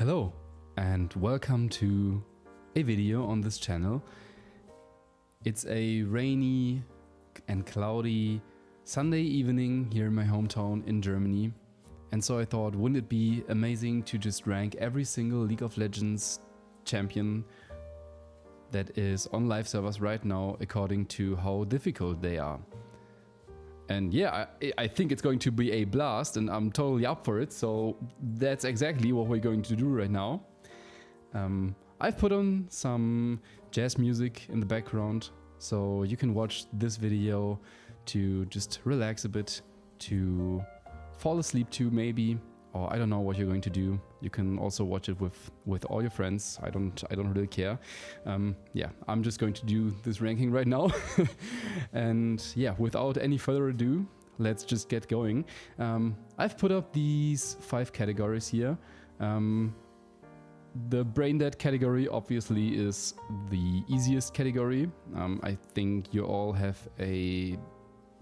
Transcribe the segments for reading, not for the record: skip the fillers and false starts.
Hello and welcome to a video on this channel. It's a rainy and cloudy Sunday evening here in my hometown in Germany, and so I thought, wouldn't it be amazing to just rank every single League of Legends champion that is on live servers right now according to how difficult they are. And yeah, I think it's going to be a blast and I'm totally up for it. So that's exactly what we're going to do right now. I've put on some jazz music in the background so you can watch this video to just relax a bit, to fall asleep to maybe, or I don't know what you're going to do. You can also watch it with all your friends. I don't really care. Yeah, I'm just going to do this ranking right now. And yeah, without any further ado, let's just get going. I've put up these 5 categories here. The brain dead category obviously is the easiest category. I think you all have a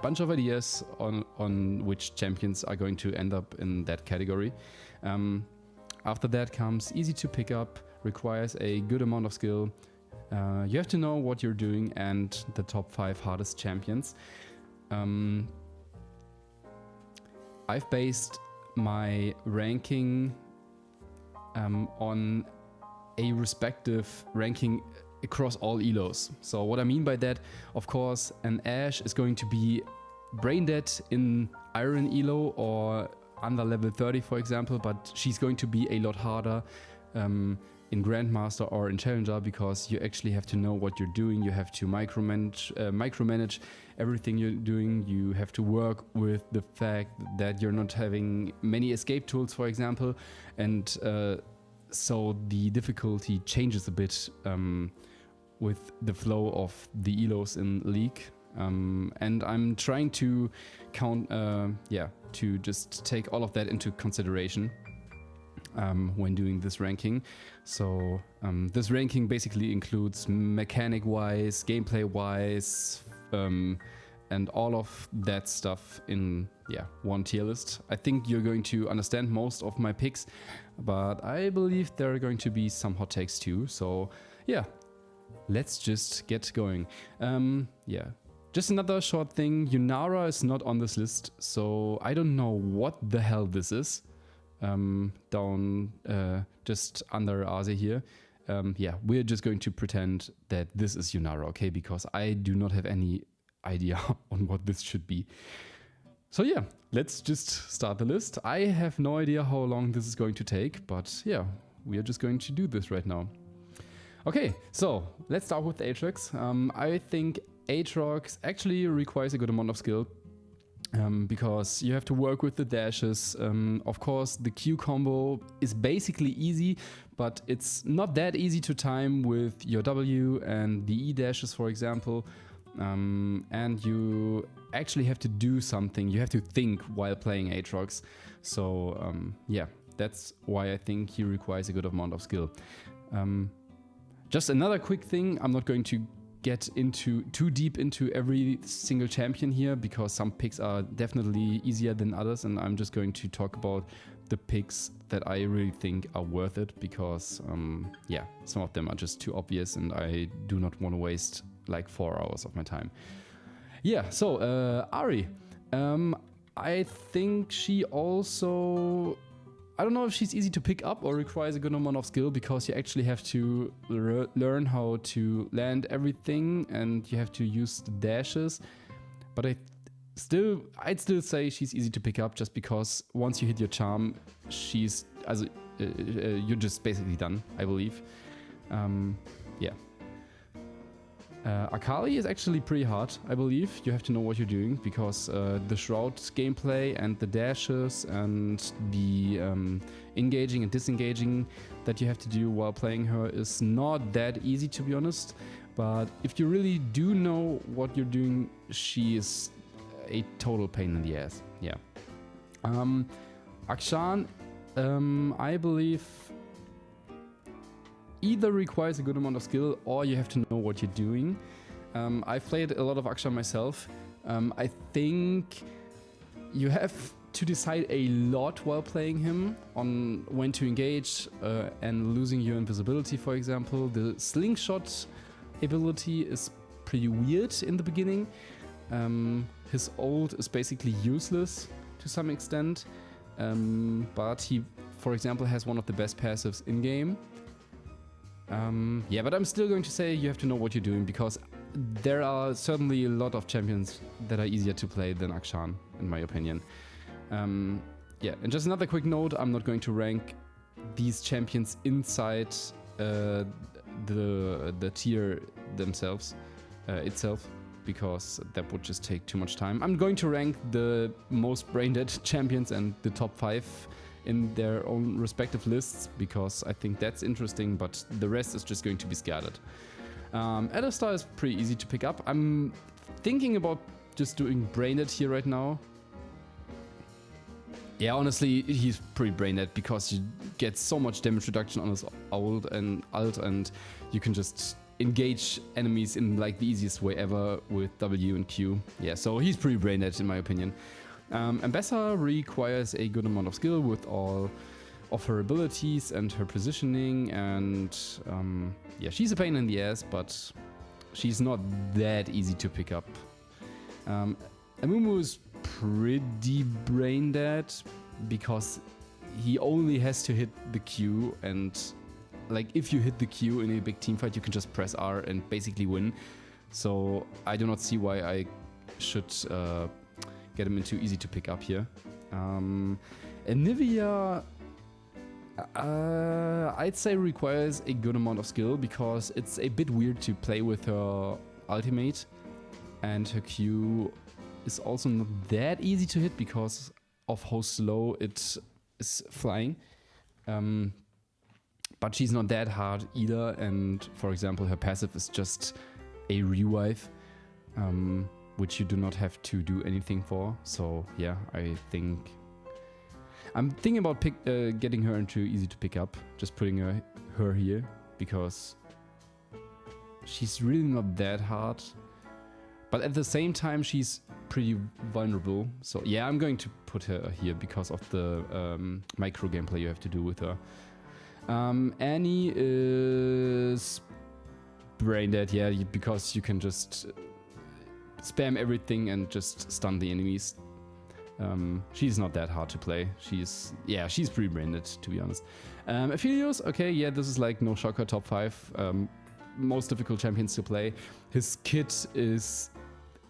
bunch of ideas on which champions are going to end up in that category. After that comes easy to pick up, requires a good amount of skill. You have to know what you're doing, and the top 5 hardest champions. I've based my ranking on a respective ranking across all elos. So what I mean by that, of course, an Ashe is going to be brain dead in Iron elo or under level 30, for example, but she's going to be a lot harder in Grandmaster or in Challenger, because you actually have to know what you're doing. You have to micromanage everything you're doing. You have to work with the fact that you're not having many escape tools, for example, and so the difficulty changes a bit with the flow of the elos in League. And I'm trying to to just take all of that into consideration when doing this ranking. So this ranking basically includes mechanic-wise, gameplay-wise, and all of that stuff in one tier list. I think you're going to understand most of my picks, but I believe there are going to be some hot takes too. So yeah, let's just get going. Just another short thing, Yunara is not on this list, so I don't know what the hell this is. Down just under Aze here. We're just going to pretend that this is Yunara, okay? Because I do not have any idea on what this should be. So yeah, let's just start the list. I have no idea how long this is going to take, but yeah, we are just going to do this right now. Okay, so let's start with Aatrox. I think Aatrox actually requires a good amount of skill, because you have to work with the dashes. Of course, the Q combo is basically easy, but it's not that easy to time with your W and the E dashes, for example. And you actually have to do something. You have to think while playing Aatrox. So yeah, that's why I think he requires a good amount of skill. Just another quick thing, I'm not going to get into too deep into every single champion here, because some picks are definitely easier than others, and I'm just going to talk about the picks that I really think are worth it, because some of them are just too obvious and I do not want to waste like 4 hours of my time. Yeah, so Ahri, I think she also, I don't know if she's easy to pick up or requires a good amount of skill, because you actually have to learn how to land everything and you have to use the dashes. But I'd still say she's easy to pick up, just because once you hit your charm, you're just basically done, I believe. Akali is actually pretty hard, I believe. You have to know what you're doing, because the Shroud gameplay and the dashes and the engaging and disengaging that you have to do while playing her is not that easy, to be honest. But if you really do know what you're doing, she is a total pain in the ass. Yeah. Akshan, I believe, either requires a good amount of skill or you have to know what you're doing. I've played a lot of Akshan myself. I think you have to decide a lot while playing him on when to engage and losing your invisibility, for example. The slingshot ability is pretty weird in the beginning. His ult is basically useless to some extent, but he, for example, has one of the best passives in game. Yeah, but I'm still going to say you have to know what you're doing, because there are certainly a lot of champions that are easier to play than Akshan, in my opinion. Yeah, and just another quick note, I'm not going to rank these champions inside the tier themselves, itself, because that would just take too much time. I'm going to rank the most brain-dead champions and the top 5 in their own respective lists, because I think that's interesting, but the rest is just going to be scattered. Alistar is pretty easy to pick up. I'm thinking about just doing brain-dead here right now. Yeah, honestly, he's pretty brain-dead because you get so much damage reduction on his ult, and you can just engage enemies in like the easiest way ever with W and Q. Yeah, so he's pretty brain-dead in my opinion. Ambessa requires a good amount of skill with all of her abilities and her positioning, and yeah, she's a pain in the ass, but she's not that easy to pick up. Amumu is pretty brain dead because he only has to hit the Q, and like if you hit the Q in a big team fight, you can just press R and basically win. So I do not see why I should get him into easy to pick up here. And Nivea, I'd say requires a good amount of skill because it's a bit weird to play with her ultimate, and her Q is also not that easy to hit because of how slow it is flying. But she's not that hard either, and for example her passive is just a revive, which you do not have to do anything for. So yeah, I'm thinking about getting her into easy to pick up, just putting her here, because she's really not that hard, but at the same time she's pretty vulnerable. So yeah, I'm going to put her here because of the micro gameplay you have to do with her. Annie is brain dead, yeah, because you can just spam everything and just stun the enemies. She's not that hard to play. She's pretty brain dead, to be honest. Aphelios, okay, yeah, this is like no shocker, top 5. Most difficult champions to play. His kit is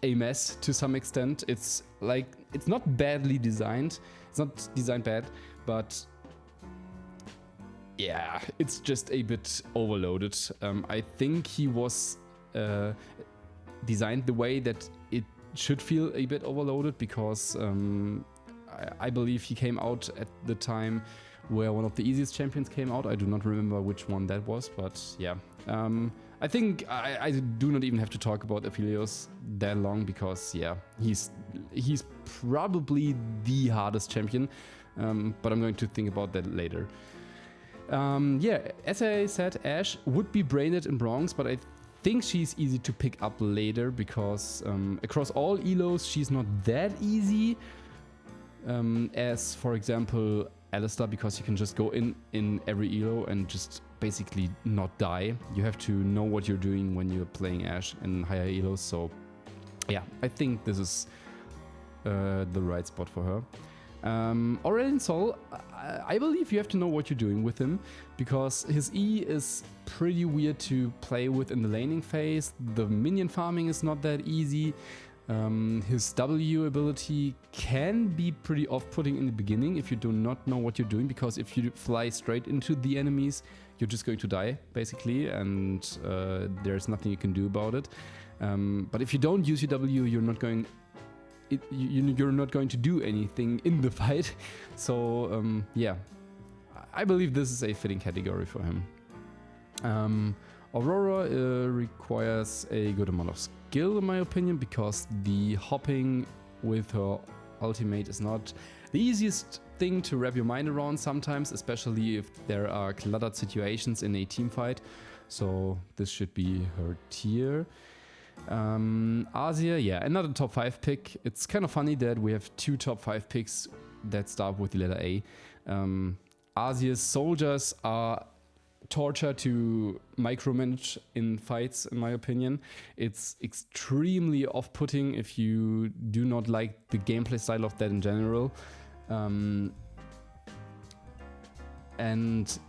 a mess to some extent. It's like, it's not badly designed. It's not designed bad, but yeah, it's just a bit overloaded. I think he was designed the way that it should feel a bit overloaded because I believe he came out at the time where one of the easiest champions came out. I do not remember which one that was, but yeah. I think I do not even have to talk about Aphelios that long because yeah, he's probably the hardest champion, but I'm going to think about that later. Yeah, as I said, Ashe would be brained in bronze, but I think she's easy to pick up later because across all elos she's not that easy as for example Alistar, because you can just go in every elo and just basically not die. You have to know what you're doing when you're playing Ashe in higher elos, so yeah, I think this is the right spot for her. Aurelion Sol, I believe you have to know what you're doing with him because his E is pretty weird to play with in the laning phase. The minion farming is not that easy. His W ability can be pretty off-putting in the beginning if you do not know what you're doing, because if you fly straight into the enemies, you're just going to die basically, and there's nothing you can do about it. But if you don't use your W, you're not going to do anything in the fight. So yeah, I believe this is a fitting category for him. Aurora requires a good amount of skill in my opinion, because the hopping with her ultimate is not the easiest thing to wrap your mind around sometimes, especially if there are cluttered situations in a team fight. So this should be her tier. Azir, yeah, another top 5 pick. It's kind of funny that we have 2 top 5 picks that start with the letter A. Asia's soldiers are torture to micromanage in fights, in my opinion. It's extremely off-putting if you do not like the gameplay style of that in general. And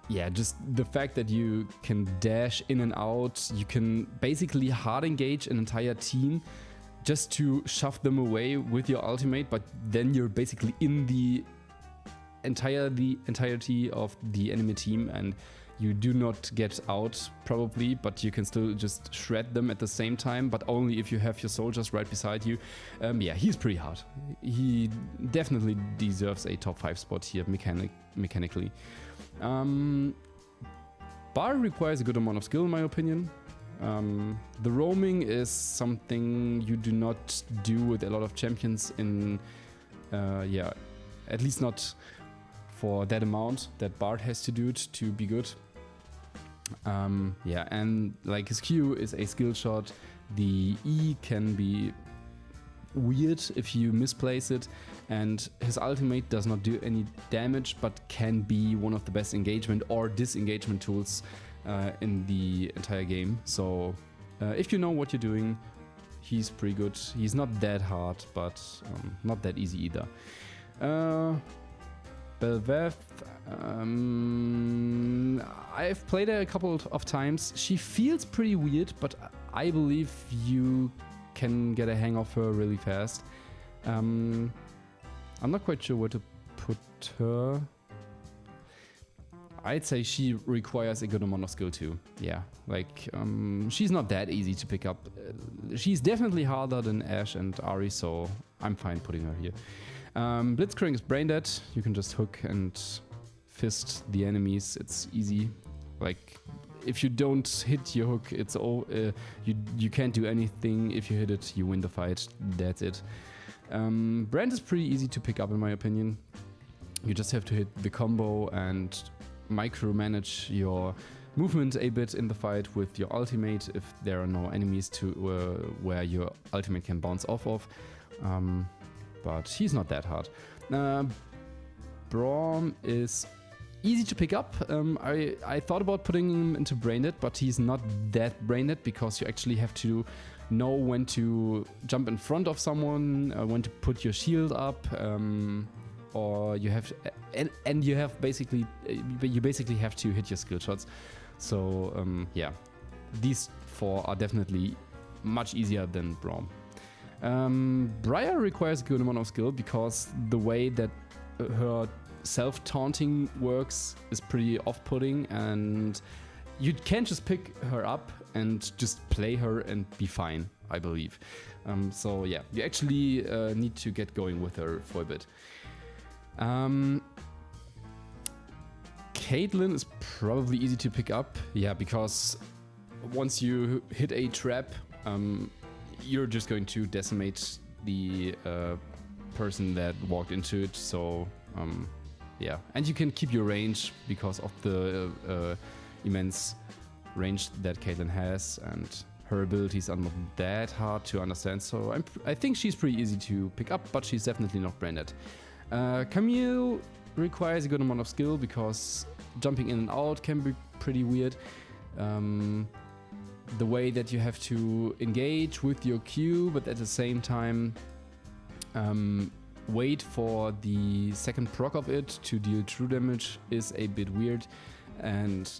yeah, just the fact that you can dash in and out, you can basically hard engage an entire team just to shove them away with your ultimate, but then you're basically in the entirety of the enemy team and you do not get out probably, but you can still just shred them at the same time, but only if you have your soldiers right beside you. Yeah, he's pretty hard. He definitely deserves a top 5 spot here mechanically. Bar requires a good amount of skill in my opinion. The roaming is something you do not do with a lot of champions in, yeah, at least not for that amount that Bard has to do it to be good. Yeah, and like his Q is a skill shot. The E can be weird if you misplace it, and his ultimate does not do any damage but can be one of the best engagement or disengagement tools in the entire game. So if you know what you're doing, he's pretty good. He's not that hard, but not that easy either. Belveth, I've played her a couple of times. She feels pretty weird, but I believe you can get a hang of her really fast. I'm not quite sure where to put her. I'd say she requires a good amount of skill too. Yeah, like she's not that easy to pick up. She's definitely harder than Ashe and Ahri, so I'm fine putting her here. Blitzcrank is brain dead. You can just hook and fist the enemies. It's easy. Like if you don't hit your hook, it's all you can't do anything. If you hit it, you win the fight. That's it. Brand is pretty easy to pick up in my opinion. You just have to hit the combo and micromanage your movement a bit in the fight with your ultimate if there are no enemies to where your ultimate can bounce off of. But he's not that hard. Braum is easy to pick up. I thought about putting him into Braindead, but he's not that Braindead because you actually have to know when to jump in front of someone, when to put your shield up, or you have to, and you have basically have to hit your skill shots. So yeah, these 4 are definitely much easier than Braum. Briar requires a good amount of skill because the way that her self-taunting works is pretty off-putting, and you can't just pick her up and just play her and be fine, I believe. So yeah, you actually need to get going with her for a bit. Caitlyn is probably easy to pick up, yeah, because once you hit a trap, you're just going to decimate the person that walked into it. So yeah, and you can keep your range because of the immense range that Caitlyn has, and her abilities are not that hard to understand. So I think she's pretty easy to pick up, but she's definitely not branded. Camille requires a good amount of skill because jumping in and out can be pretty weird. The way that you have to engage with your Q, but at the same time wait for the second proc of it to deal true damage is a bit weird. And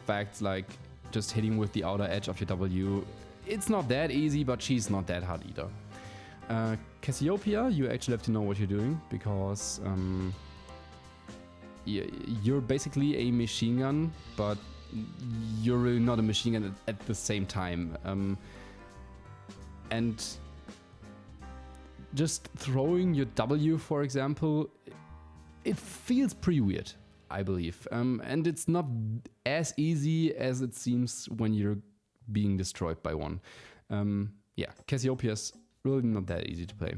facts like just hitting with the outer edge of your W, it's not that easy, but she's not that hard either. Cassiopeia, you actually have to know what you're doing because you're basically a machine gun, but you're really not a machine gun at the same time. And just throwing your W, for example, it feels pretty weird, I believe. And it's not as easy as it seems when you're being destroyed by one. Yeah, Cassiopeia's really not that easy to play.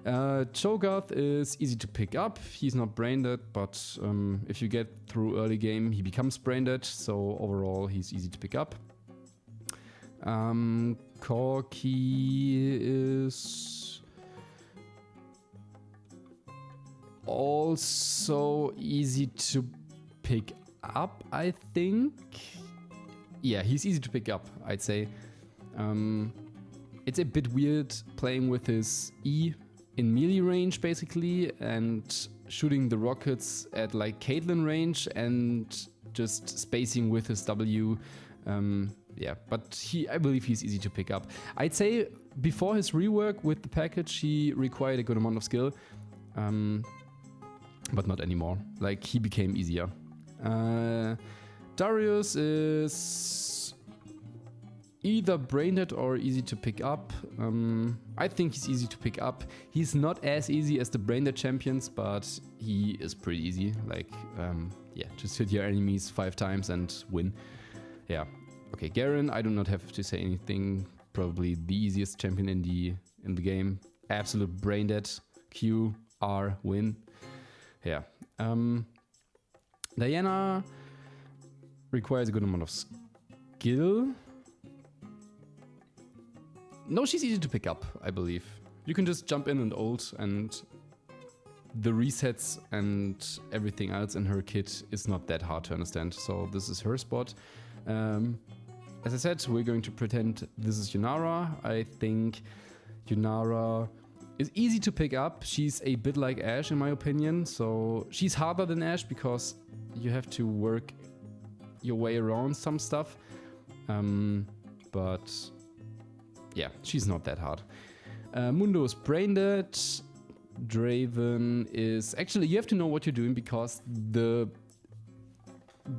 Cho'Gath is easy to pick up. He's not brain dead, but if you get through early game, he becomes brain dead. So overall, he's easy to pick up. Corki is also easy to pick up, I think. Yeah, he's easy to pick up, I'd say. It's a bit weird playing with his E in melee range, basically, and shooting the rockets at like Caitlyn range and just spacing with his W. Yeah, but I believe he's easy to pick up. I'd say before his rework with the package, he required a good amount of skill, but not anymore. Like, he became easier. Darius is either braindead or easy to pick up. I think he's easy to pick up. He's not as easy as the braindead champions, but he is pretty easy. Like, yeah, just hit your enemies 5 times and win. Yeah. Okay, Garen, I do not have to say anything. Probably the easiest champion in the game. Absolute braindead. Q, R, win. Yeah. Diana requires a good amount of skill. No, she's easy to pick up, I believe. You can just jump in and ult, and the resets and everything else in her kit is not that hard to understand. So this is her spot. As I said, we're going to pretend this is Yunara. I think Yunara is easy to pick up. She's a bit like Ashe in my opinion. So she's harder than Ashe because you have to work your way around some stuff. But yeah, she's not that hard. Mundo is braindead. Draven is... Actually, you have to know what you're doing because the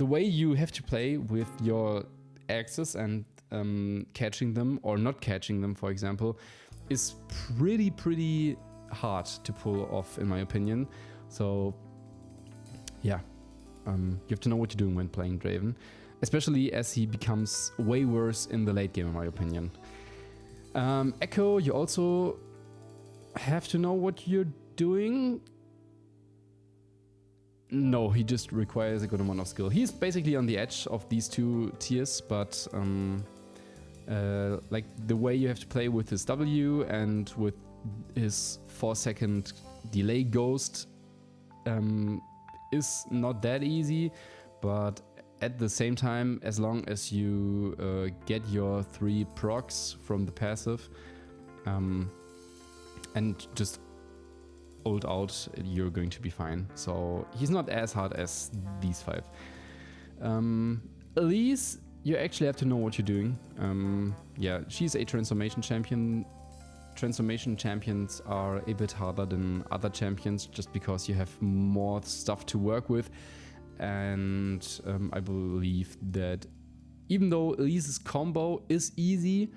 way you have to play with your axes and catching them or not catching them, for example, is pretty hard to pull off, in my opinion. So yeah, you have to know what you're doing when playing Draven, especially as he becomes way worse in the late game, in my opinion. Echo, you also have to know what you're doing. No, he just requires a good amount of skill. He's basically on the edge of these two tiers, but like the way you have to play with his W and with his 4-second delay ghost is not that easy, but at the same time, as long as you get your 3 procs from the passive and just ult out, you're going to be fine. So he's not as hard as these 5. Elise, you actually have to know what you're doing. Yeah, she's a transformation champion. Transformation champions are a bit harder than other champions just because you have more stuff to work with. And I believe that even though Elise's combo is easy,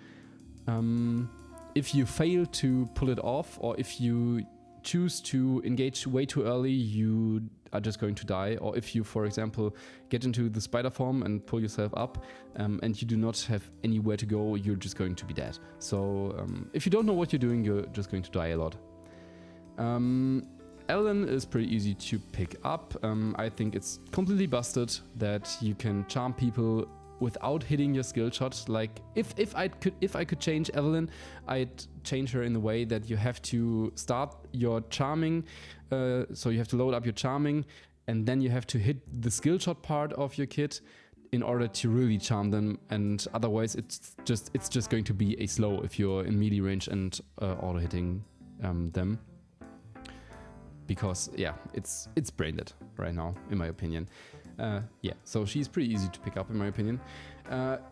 if you fail to pull it off, or if you choose to engage way too early, you are just going to die. Or if you, for example, get into the spider form and pull yourself up and you do not have anywhere to go, you're just going to be dead. So if you don't know what you're doing, you're just going to die a lot. Evelynn is pretty easy to pick up. I think it's completely busted that you can charm people without hitting your skill shot. Like if I could change Evelynn, I'd change her in the way that you have to start your charming, so you have to load up your charming, and then you have to hit the skill shot part of your kit in order to really charm them, and otherwise it's just going to be a slow if you're in melee range and auto hitting them. Because yeah, it's braindead right now, in my opinion. Yeah, so she's pretty easy to pick up, in my opinion.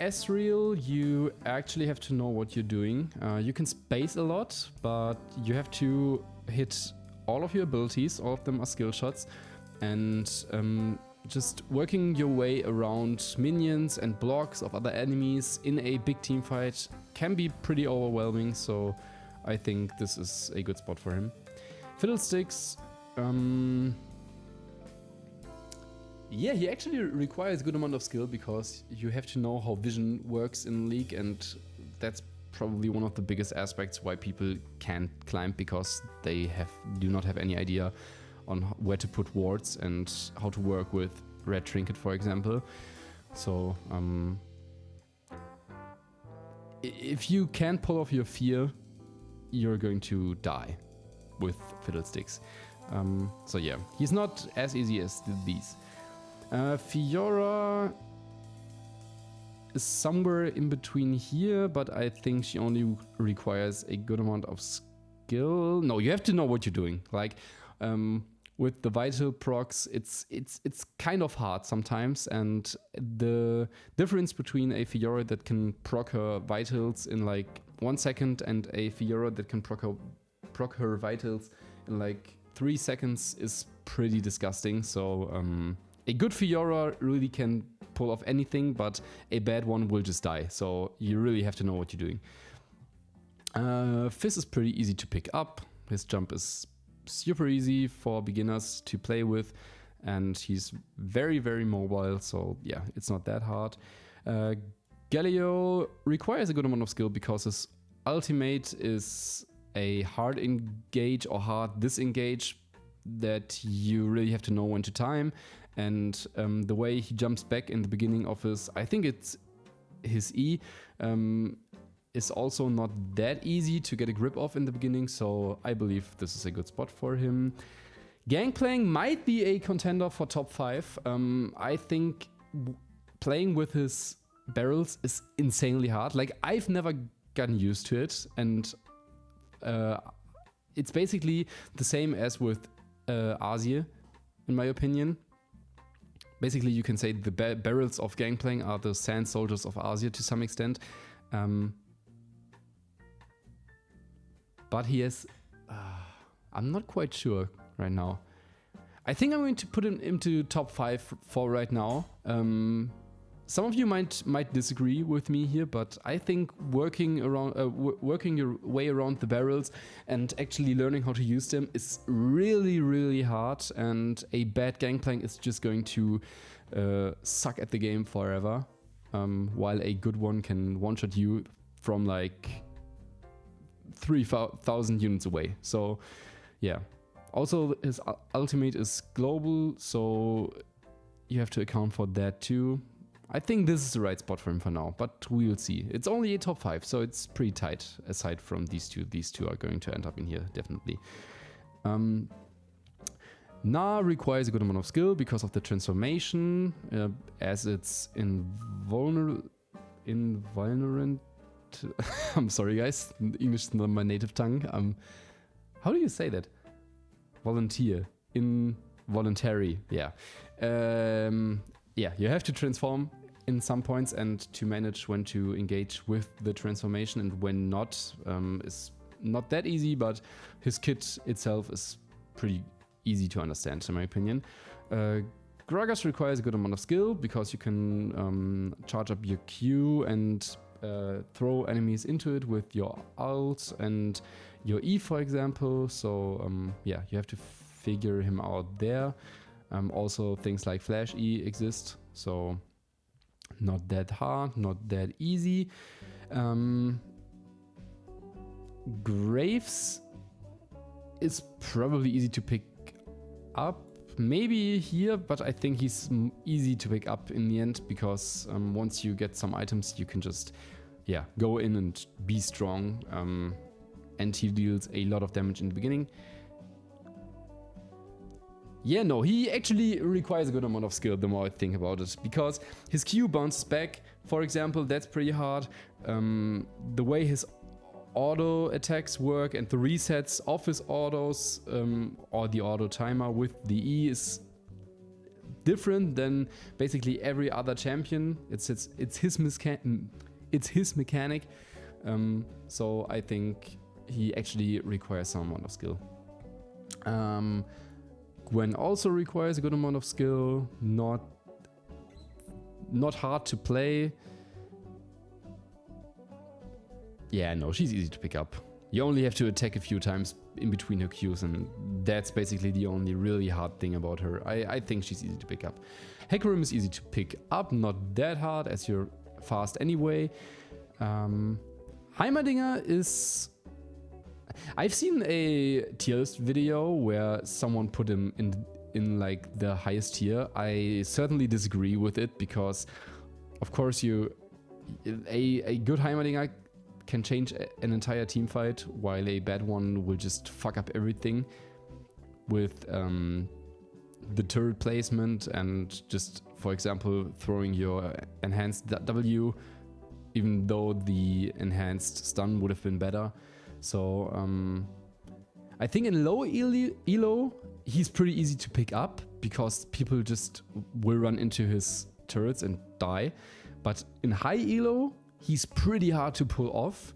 Ezreal, you actually have to know what you're doing. You can space a lot, but you have to hit all of your abilities. All of them are skill shots, and just working your way around minions and blocks of other enemies in a big team fight can be pretty overwhelming. So I think this is a good spot for him. Fiddlesticks. Yeah, he actually requires a good amount of skill because you have to know how vision works in League, and that's probably one of the biggest aspects why people can't climb, because they do not have any idea on where to put wards and how to work with Red Trinket, for example. So if you can't pull off your fear, you're going to die with Fiddlesticks. So yeah, he's not as easy as these. Fiora is somewhere in between here, but I think she only requires a good amount of skill. No, you have to know what you're doing. Like with the vital procs, it's kind of hard sometimes, and the difference between a Fiora that can proc her vitals in like 1 second and a Fiora that can proc her vitals in like 3 seconds is pretty disgusting. So a good Fiora really can pull off anything, but a bad one will just die. So you really have to know what you're doing. Fizz is pretty easy to pick up. His jump is super easy for beginners to play with, and he's very, very mobile. So yeah, it's not that hard. Galio requires a good amount of skill because his ultimate is a hard engage or hard disengage that you really have to know when to time. And the way he jumps back in the beginning of his, I think it's his E, is also not that easy to get a grip of in the beginning. So I believe this is a good spot for him. Gangplank might be a contender for top 5. I think playing with his barrels is insanely hard. Like, I've never gotten used to it, and it's basically the same as with Azir, in my opinion. Basically, you can say the barrels of Gangplank are the sand soldiers of Azir to some extent. But he has... I'm not quite sure right now. I think I'm going to put him into top 5 for right now. Some of you might disagree with me here, but I think working your way around the barrels and actually learning how to use them is really, really hard. And a bad Gangplank is just going to suck at the game forever, while a good one can one-shot you from like 3,000 units away. So yeah. Also, his ultimate is global, so you have to account for that too. I think this is the right spot for him for now, but we'll see. It's only a top 5, so it's pretty tight aside from these two. These two are going to end up in here, definitely. Na requires a good amount of skill because of the transformation, as it's invulnerant. I'm sorry, guys. English is not my native tongue. How do you say that? Volunteer. Involuntary. Yeah. Yeah, you have to transform in some points, and to manage when to engage with the transformation and when not is not that easy, but his kit itself is pretty easy to understand, in my opinion. Gragas requires a good amount of skill because you can charge up your Q and throw enemies into it with your ult and your E, for example. So yeah, you have to figure him out there. Also, things like Flash E exist, so not that hard, not that easy. Graves is probably easy to pick up, maybe here, but I think he's easy to pick up in the end because once you get some items, you can just go in and be strong, and he deals a lot of damage in the beginning. Yeah, no, he actually requires a good amount of skill the more I think about it, because his Q bounces back, for example, that's pretty hard. The way his auto attacks work and the resets of his autos, or the auto timer with the E, is different than basically every other champion. It's his mechanic. So I think he actually requires some amount of skill. Gwen also requires a good amount of skill, not hard to play. Yeah, no, she's easy to pick up. You only have to attack a few times in between her Qs, and that's basically the only really hard thing about her. I think she's easy to pick up. Hecarim is easy to pick up, not that hard as you're fast anyway. Heimerdinger is... I've seen a tier list video where someone put him in like the highest tier. I certainly disagree with it because, of course, a good Heimerdinger can change an entire team fight, while a bad one will just fuck up everything. with the turret placement and just, for example, throwing your enhanced W, even though the enhanced stun would have been better. So I think in low elo, he's pretty easy to pick up because people just will run into his turrets and die. But in high elo, he's pretty hard to pull off.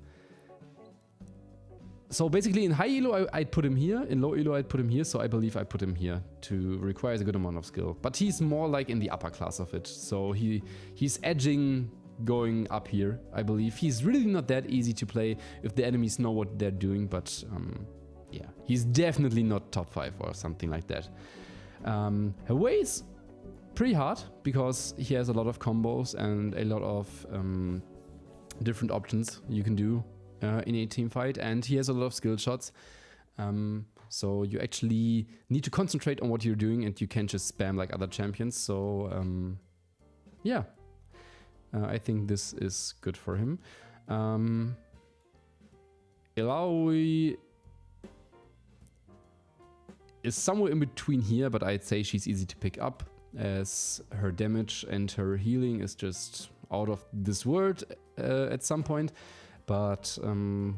So basically in high elo, I'd put him here. In low elo, I'd put him here. So I believe I put him here to requires a good amount of skill. But he's more like in the upper class of it. So he's edging going up here, I believe. He's really not that easy to play if the enemies know what they're doing. But yeah, he's definitely not top 5 or something like that. Hwei is pretty hard because he has a lot of combos and a lot of different options you can do in a team fight, and he has a lot of skill shots. So you actually need to concentrate on what you're doing, and you can't just spam like other champions. So yeah, I think this is good for him. Illaoi is somewhere in between here, but I'd say she's easy to pick up as her damage and her healing is just out of this world at some point. But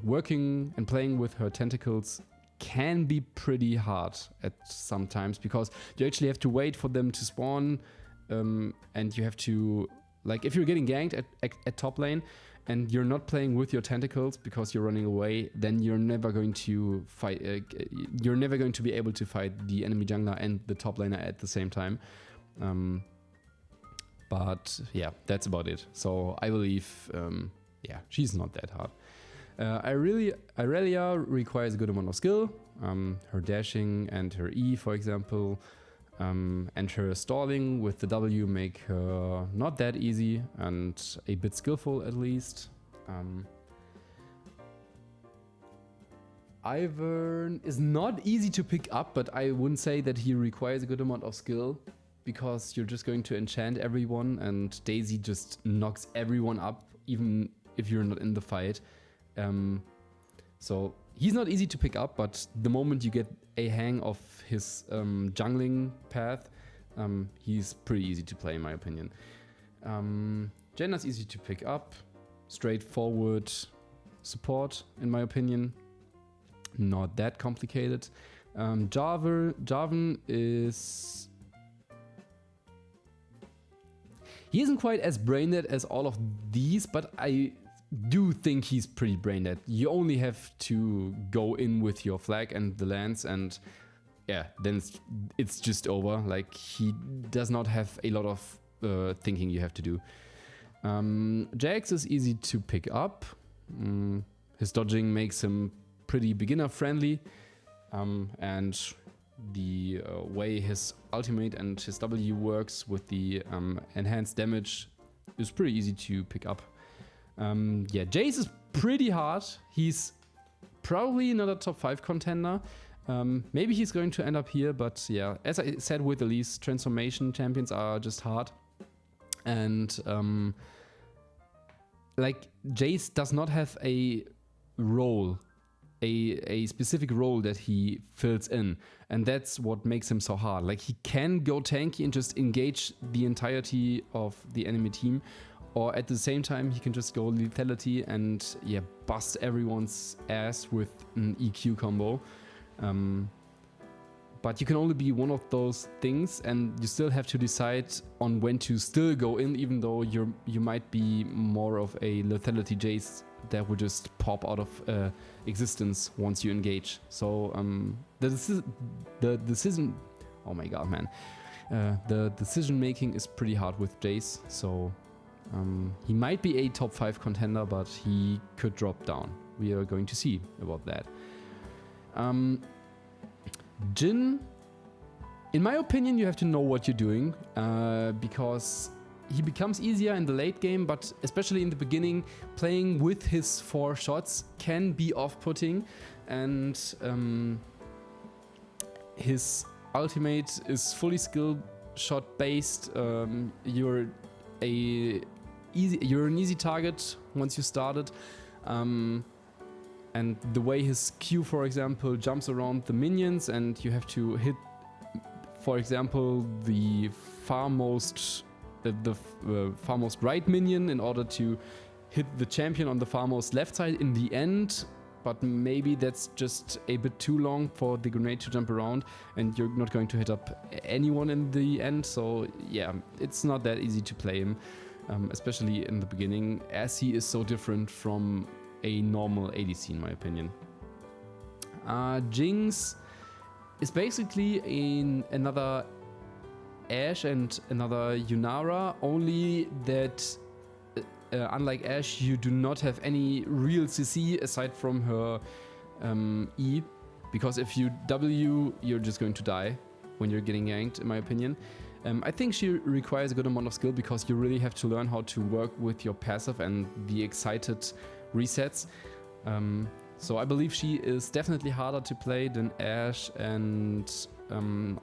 working and playing with her tentacles can be pretty hard at some times because you actually have to wait for them to spawn, and you have to, like, if you're getting ganked at top lane and you're not playing with your tentacles because you're running away, then you're never going to fight. You're never going to be able to fight the enemy jungler and the top laner at the same time. But yeah, that's about it. So I believe, yeah, she's not that hard. Irelia requires a good amount of skill. Her dashing and her E, for example, and her stalling with the W make her not that easy and a bit skillful at least. Ivern is not easy to pick up, but I wouldn't say that he requires a good amount of skill because you're just going to enchant everyone and Daisy just knocks everyone up even if you're not in the fight. So he's not easy to pick up, but the moment you get a hang of his jungling path, he's pretty easy to play in my opinion. Janna's easy to pick up, straightforward support in my opinion, not that complicated. Jarvan is... He isn't quite as brain dead as all of these, but I do think he's pretty brain dead. You only have to go in with your flag and the lance, and yeah, then it's just over. Like, he does not have a lot of thinking you have to do. Jax is easy to pick up. His dodging makes him pretty beginner friendly, and the way his ultimate and his W works with the enhanced damage is pretty easy to pick up. Yeah, Jayce is pretty hard. He's probably another top 5 contender. Maybe he's going to end up here, but yeah, as I said with Elise, transformation champions are just hard. And like, Jayce does not have a role, a specific role that he fills in, and that's what makes him so hard. Like, he can go tanky and just engage the entirety of the enemy team, or at the same time he can just go lethality and yeah, bust everyone's ass with an EQ combo. But you can only be one of those things, and you still have to decide on when to still go in, even though you might be more of a lethality Jayce that would just pop out of existence once you engage. So the decision, oh my god, man, the decision making is pretty hard with Jayce. So he might be a top 5 contender, but he could drop down. We are going to see about that. Jhin, in my opinion, you have to know what you're doing, because he becomes easier in the late game, but especially in the beginning, playing with his 4 shots can be off-putting, and his ultimate is fully skill shot based. You're an easy target once you started. And the way his Q, for example, jumps around the minions, and you have to hit, for example, the farmost right minion in order to hit the champion on the farmost left side in the end. But maybe that's just a bit too long for the grenade to jump around, and you're not going to hit up anyone in the end. So yeah, it's not that easy to play him, especially in the beginning, as he is so different from a normal ADC in my opinion. Jinx is basically another Ashe and another Yunara, only that unlike Ashe, you do not have any real CC aside from her E, because if you W, you're just going to die when you're getting yanked, in my opinion. I think she requires a good amount of skill, because you really have to learn how to work with your passive and the excited resets. So I believe she is definitely harder to play than Ashe, and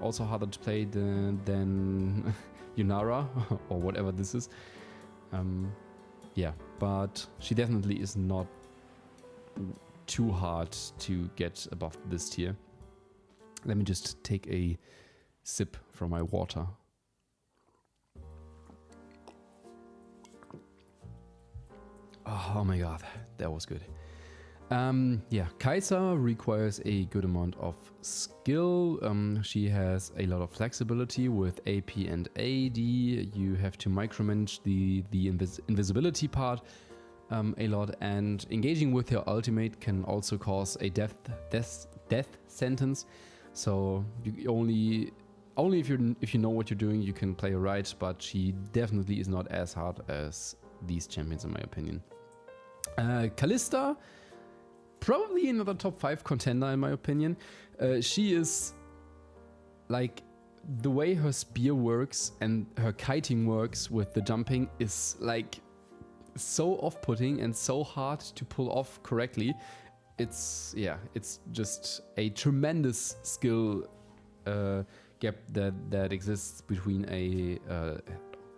also harder to play than Yunara, or whatever this is. Yeah, but she definitely is not too hard to get above this tier. Let me just take a sip from my water. Oh my god, that was good. Yeah, Kai'Sa requires a good amount of skill. She has a lot of flexibility with AP and AD. You have to micromanage the invisibility part a lot, and engaging with her ultimate can also cause a death sentence. So you only if you know what you're doing, you can play her right, but she definitely is not as hard as these champions in my opinion. Kalista, probably another top 5 contender in my opinion. She is like, the way her spear works and her kiting works with the jumping is like so off-putting and so hard to pull off correctly. It's just a tremendous skill gap that exists between a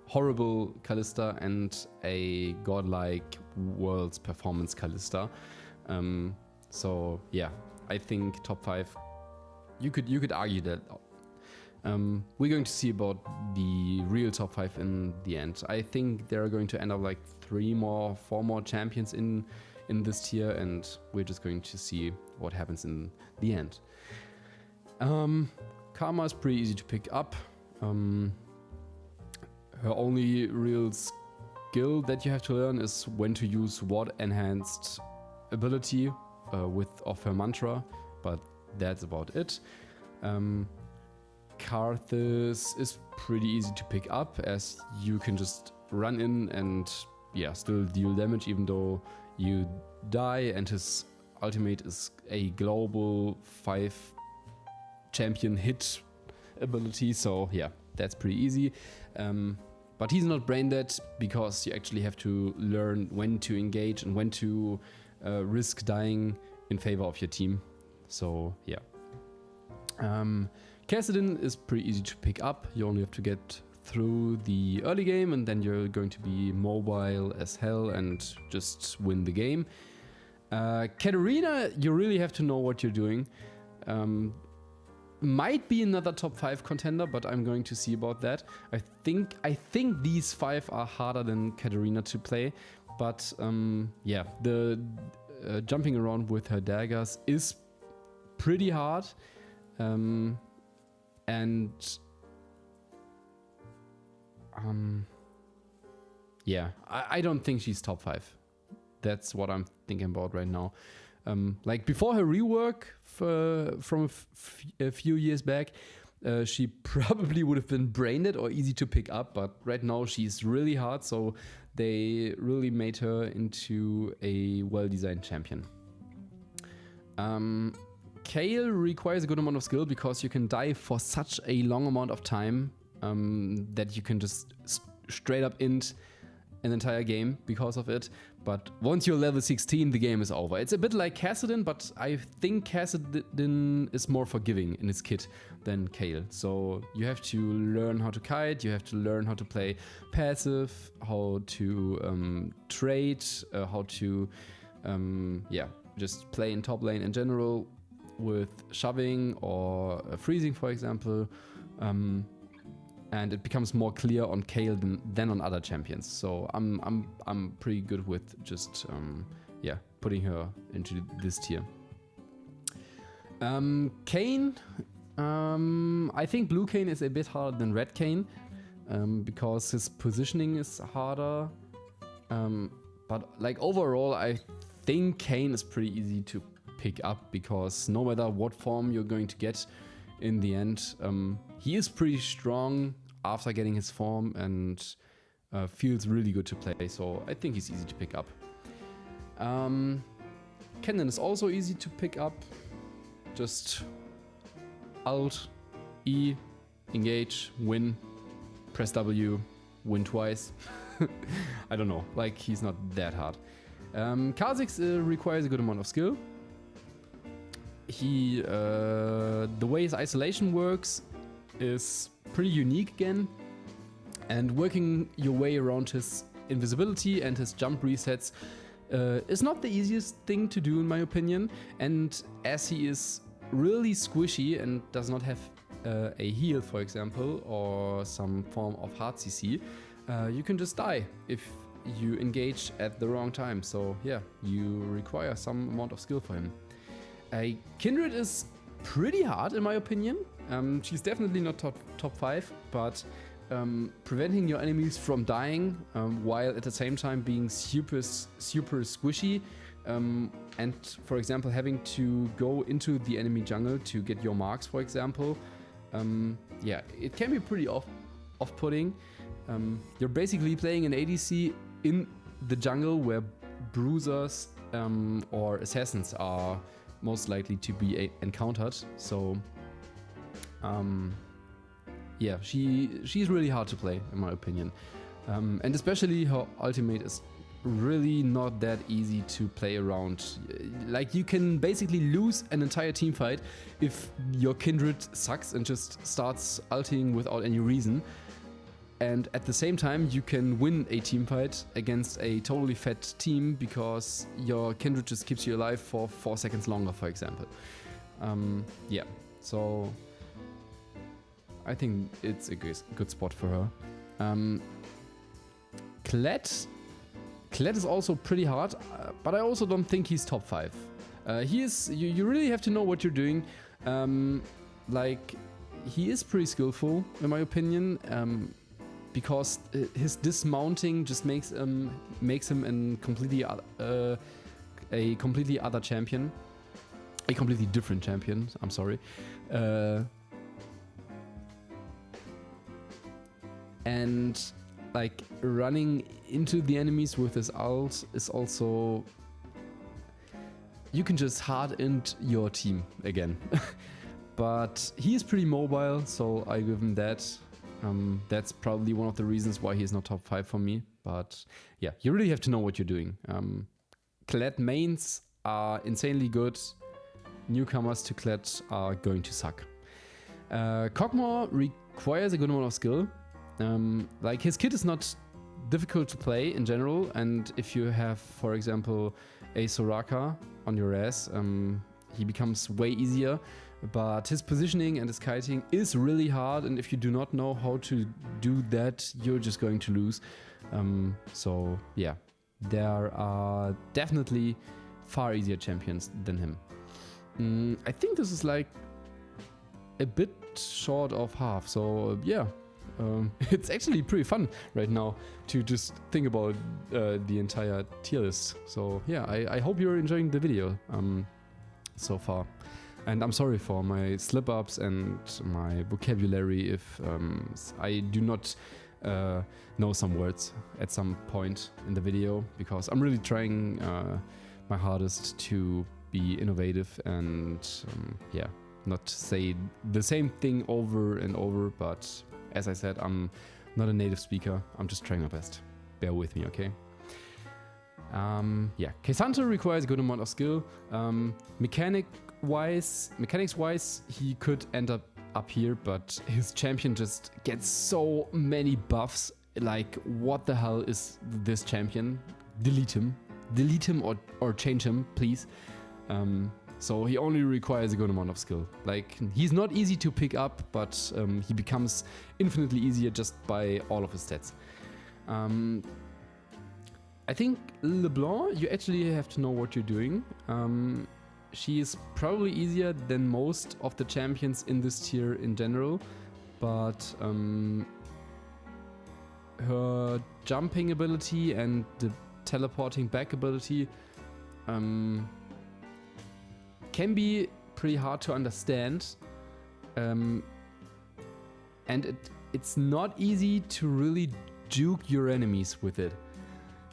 horrible Kalista and a godlike world's performance Kalista. So yeah, I think top 5. You could argue that. We're going to see about the real top 5 in the end. I think there are going to end up like 4 more champions in this tier, and we're just going to see what happens in the end. Karma is pretty easy to pick up. Her only real skill that you have to learn is when to use ward enhanced ability of her mantra, but that's about it. Karthus is pretty easy to pick up, as you can just run in and still deal damage even though you die, and his ultimate is a global 5 champion hit ability, so yeah, that's pretty easy. But he's not brain dead, because you actually have to learn when to engage and when to risk dying in favor of your team. So yeah. Kassadin is pretty easy to pick up. You only have to get through the early game, and then you're going to be mobile as hell and just win the game. Katarina, you really have to know what you're doing. Might be another top 5 contender, but I'm going to see about that. I think these 5 are harder than Katarina to play, but yeah, the jumping around with her daggers is pretty hard. Yeah, I don't think she's top 5. That's what I'm thinking about right now. Like before her rework from a few years back, she probably would have been brain dead or easy to pick up, but right now she's really hard, so they really made her into a well-designed champion. Kayle requires a good amount of skill, because you can die for such a long amount of time that you can just straight up int an entire game because of it. But once you're level 16, the game is over. It's a bit like Kassadin, but I think Kassadin is more forgiving in its kit than Kayle. So you have to learn how to kite, you have to learn how to play passive, how to trade, how to just play in top lane in general with shoving or freezing, for example. And it becomes more clear on Kayle than on other champions. So I'm pretty good with just putting her into this tier. Kayn, I think blue Kayn is a bit harder than red Kayn, because his positioning is harder. But like overall, I think Kayn is pretty easy to pick up, because no matter what form you're going to get in the end, he is pretty strong after getting his form and feels really good to play. So I think he's easy to pick up. Kennen is also easy to pick up. Just Alt, E, engage, win, press W, win twice. I don't know, like he's not that hard. Kha'Zix requires a good amount of skill. The way his isolation works is pretty unique again, and working your way around his invisibility and his jump resets is not the easiest thing to do in my opinion. And as he is really squishy and does not have a heal, for example, or some form of hard CC, you can just die if you engage at the wrong time. So yeah, you require some amount of skill for him. Kindred is pretty hard in my opinion. She's definitely not top 5, but preventing your enemies from dying while at the same time being super squishy, and for example having to go into the enemy jungle to get your marks, for example, it can be pretty off-putting. You're basically playing an ADC in the jungle where bruisers or assassins are most likely to be encountered. So she's really hard to play in my opinion, and especially her ultimate is really not that easy to play around. Like you can basically lose an entire team fight if your Kindred sucks and just starts ulting without any reason, and at the same time you can win a team fight against a totally fed team because your Kindred just keeps you alive for 4 seconds longer, for example. So I think it's a good spot for her. Kled is also pretty hard, but I also don't think he's top 5. You really have to know what you're doing. Like he is pretty skillful in my opinion, because his dismounting just makes him a completely other champion, a completely different champion. I'm sorry. And like running into the enemies with his ult is also, you can just hard end your team again. But he is pretty mobile, so I give him that. That's probably one of the reasons why he's not top 5 for me. But yeah, you really have to know what you're doing. Kled mains are insanely good. Newcomers to Kled are going to suck. Kog'Maw requires a good amount of skill. Like his kit is not difficult to play in general, and if you have, for example, a Soraka on your ass, he becomes way easier. But his positioning and his kiting is really hard, and if you do not know how to do that, you're just going to lose. So yeah, there are definitely far easier champions than him. I think this is like a bit short of half, so yeah. It's actually pretty fun right now to just think about the entire tier list. So yeah, I hope you're enjoying the video so far. And I'm sorry for my slip-ups and my vocabulary if I do not know some words at some point in the video, because I'm really trying my hardest to be innovative and not say the same thing over and over, but as I said, I'm not a native speaker. I'm just trying my best. Bear with me, okay? K'Sante requires a good amount of skill. Mechanics-wise, he could end up here, but his champion just gets so many buffs. Like, what the hell is this champion? Delete him or change him, please. So he only requires a good amount of skill. Like, he's not easy to pick up, but he becomes infinitely easier just by all of his stats. I think LeBlanc, you actually have to know what you're doing. She is probably easier than most of the champions in this tier in general, but her jumping ability and the teleporting back ability can be pretty hard to understand, and it's not easy to really juke your enemies with it,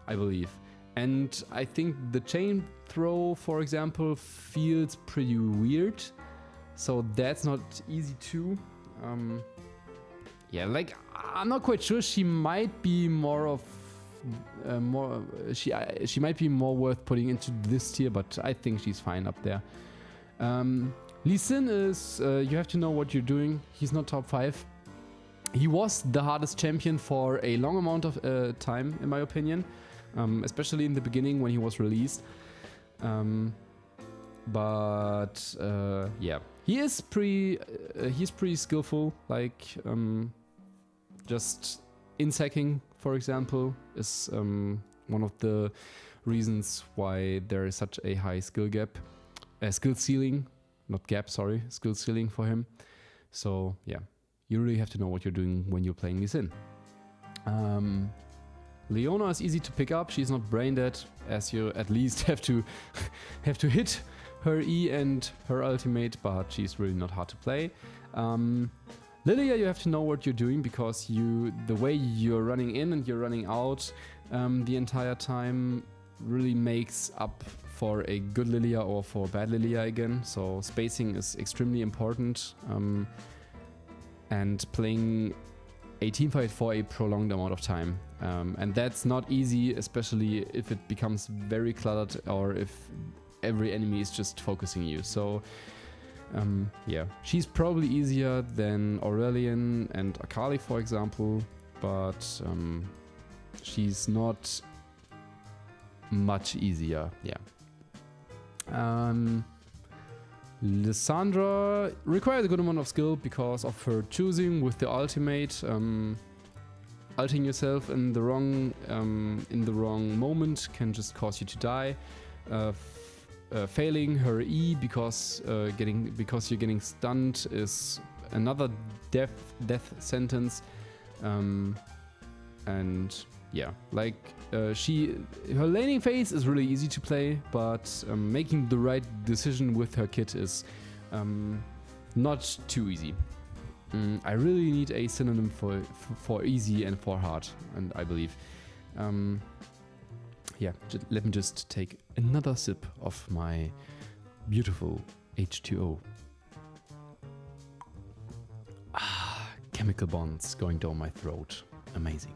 I believe. And I think the chain throw, for example, feels pretty weird, so that's not easy too. Yeah, like, I'm not quite sure. She might be more of she might be more worth putting into this tier, but I think she's fine up there. Lee Sin is, you have to know what you're doing. He's not top 5. He was the hardest champion for a long amount of time, in my opinion, especially in the beginning when he was released. But yeah, he's pretty skillful. Like, just insecking, for example, is one of the reasons why there is such a high skill ceiling, not gap, sorry, skill ceiling for him. So yeah, you really have to know what you're doing when you're playing Lee Sin. Leona is easy to pick up. She's not brain dead, as you at least have to hit her E and her ultimate, but she's really not hard to play. Lilia, you have to know what you're doing, because the way you're running in and you're running out the entire time really makes up for a good Lilia or for bad Lilia again. So spacing is extremely important, and playing a teamfight for a prolonged amount of time. And that's not easy, especially if it becomes very cluttered or if every enemy is just focusing you. So yeah, she's probably easier than Aurelion and Akali, for example, but she's not much easier. Yeah. Lissandra requires a good amount of skill because of her choosing with the ultimate. Ulting yourself in the wrong moment can just cause you to die. Failing her E because you're getting stunned is another death sentence. And yeah, like her laning phase is really easy to play, but making the right decision with her kit is not too easy. I really need a synonym for easy and for hard, and I believe. Yeah, let me just take another sip of my beautiful H2O. Chemical bonds going down my throat. Amazing.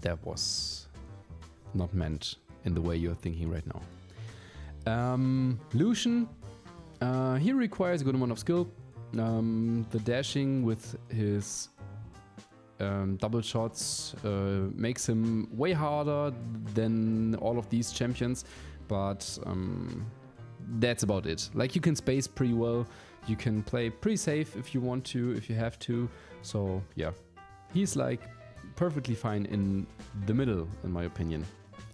That was not meant in the way you're thinking right now. Lucian, he requires a good amount of skill. The dashing with his double shots makes him way harder than all of these champions, but that's about it. Like, you can space pretty well, you can play pretty safe if you want to, if you have to. So yeah, he's like perfectly fine in the middle, in my opinion.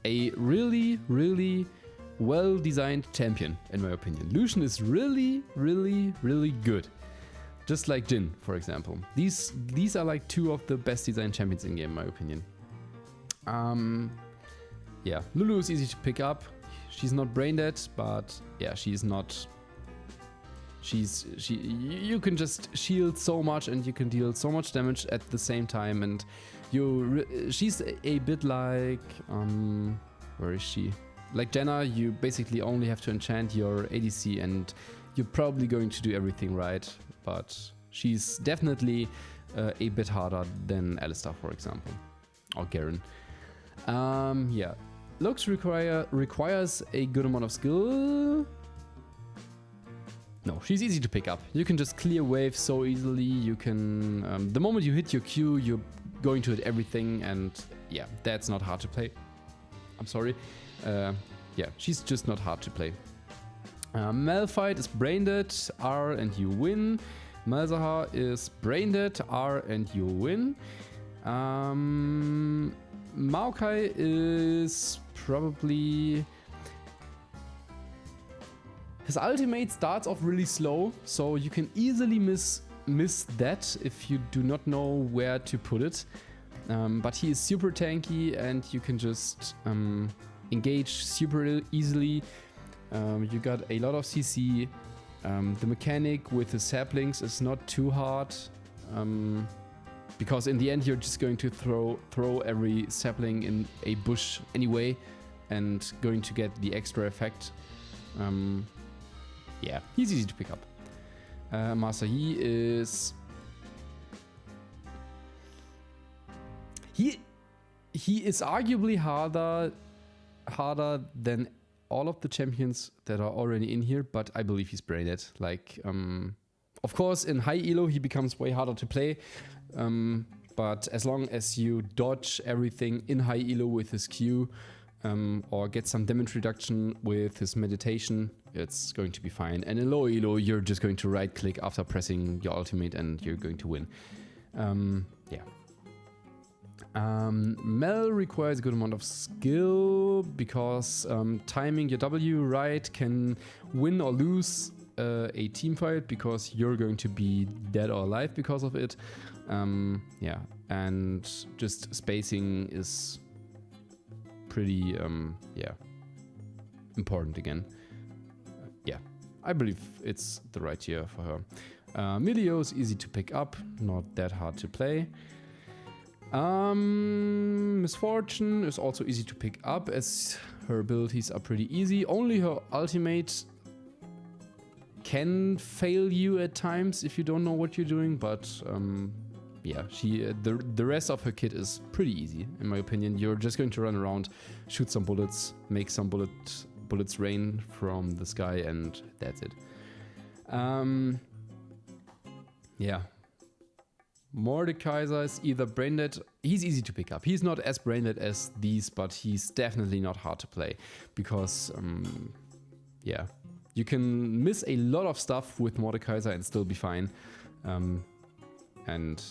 A really, really well designed champion, in my opinion. Lucian is really, really, really good. Just like Jhin, for example. These are like two of the best designed champions in game, in my opinion. Yeah, Lulu is easy to pick up. She's not brain dead, but yeah, you can just shield so much and you can deal so much damage at the same time, and she's a bit like where is she? Like Janna, you basically only have to enchant your ADC and you're probably going to do everything right, but she's definitely a bit harder than Alistar, for example, or Garen. Yeah, Lux requires a good amount of skill. No, she's easy to pick up. You can just clear waves so easily. You can, the moment you hit your Q, you're going to hit everything, and yeah, that's not hard to play. I'm sorry. yeah, she's just not hard to play. Malphite is brain dead, R and you win. Malzahar is brain dead, R and you win. Maokai is probably... His ultimate starts off really slow, so you can easily miss that if you do not know where to put it. But he is super tanky and you can just engage super easily. You got a lot of CC. The mechanic with the saplings is not too hard. Because in the end you're just going to throw every sapling in a bush anyway and going to get the extra effect. Yeah, he's easy to pick up. Master Yi is... He is arguably harder than all of the champions that are already in here, but I believe he's brain dead. Like, of course, in high elo he becomes way harder to play, but as long as you dodge everything in high elo with his Q, or get some damage reduction with his meditation, it's going to be fine. And in low elo, you're just going to right click after pressing your ultimate and you're going to win. Yeah. Mel requires a good amount of skill because timing your W right can win or lose a team fight because you're going to be dead or alive because of it. Yeah, and just spacing is pretty yeah, important again. Yeah, I believe it's the right tier for her. Milio is easy to pick up, not that hard to play. Misfortune is also easy to pick up as her abilities are pretty easy. Only her ultimate can fail you at times if you don't know what you're doing, but yeah, the rest of her kit is pretty easy in my opinion. You're just going to run around, shoot some bullets, make some bullets rain from the sky, and that's it. Yeah. Mordekaiser is either brain dead. He's easy to pick up. He's not as brain dead as these, but he's definitely not hard to play because, yeah, you can miss a lot of stuff with Mordekaiser and still be fine. And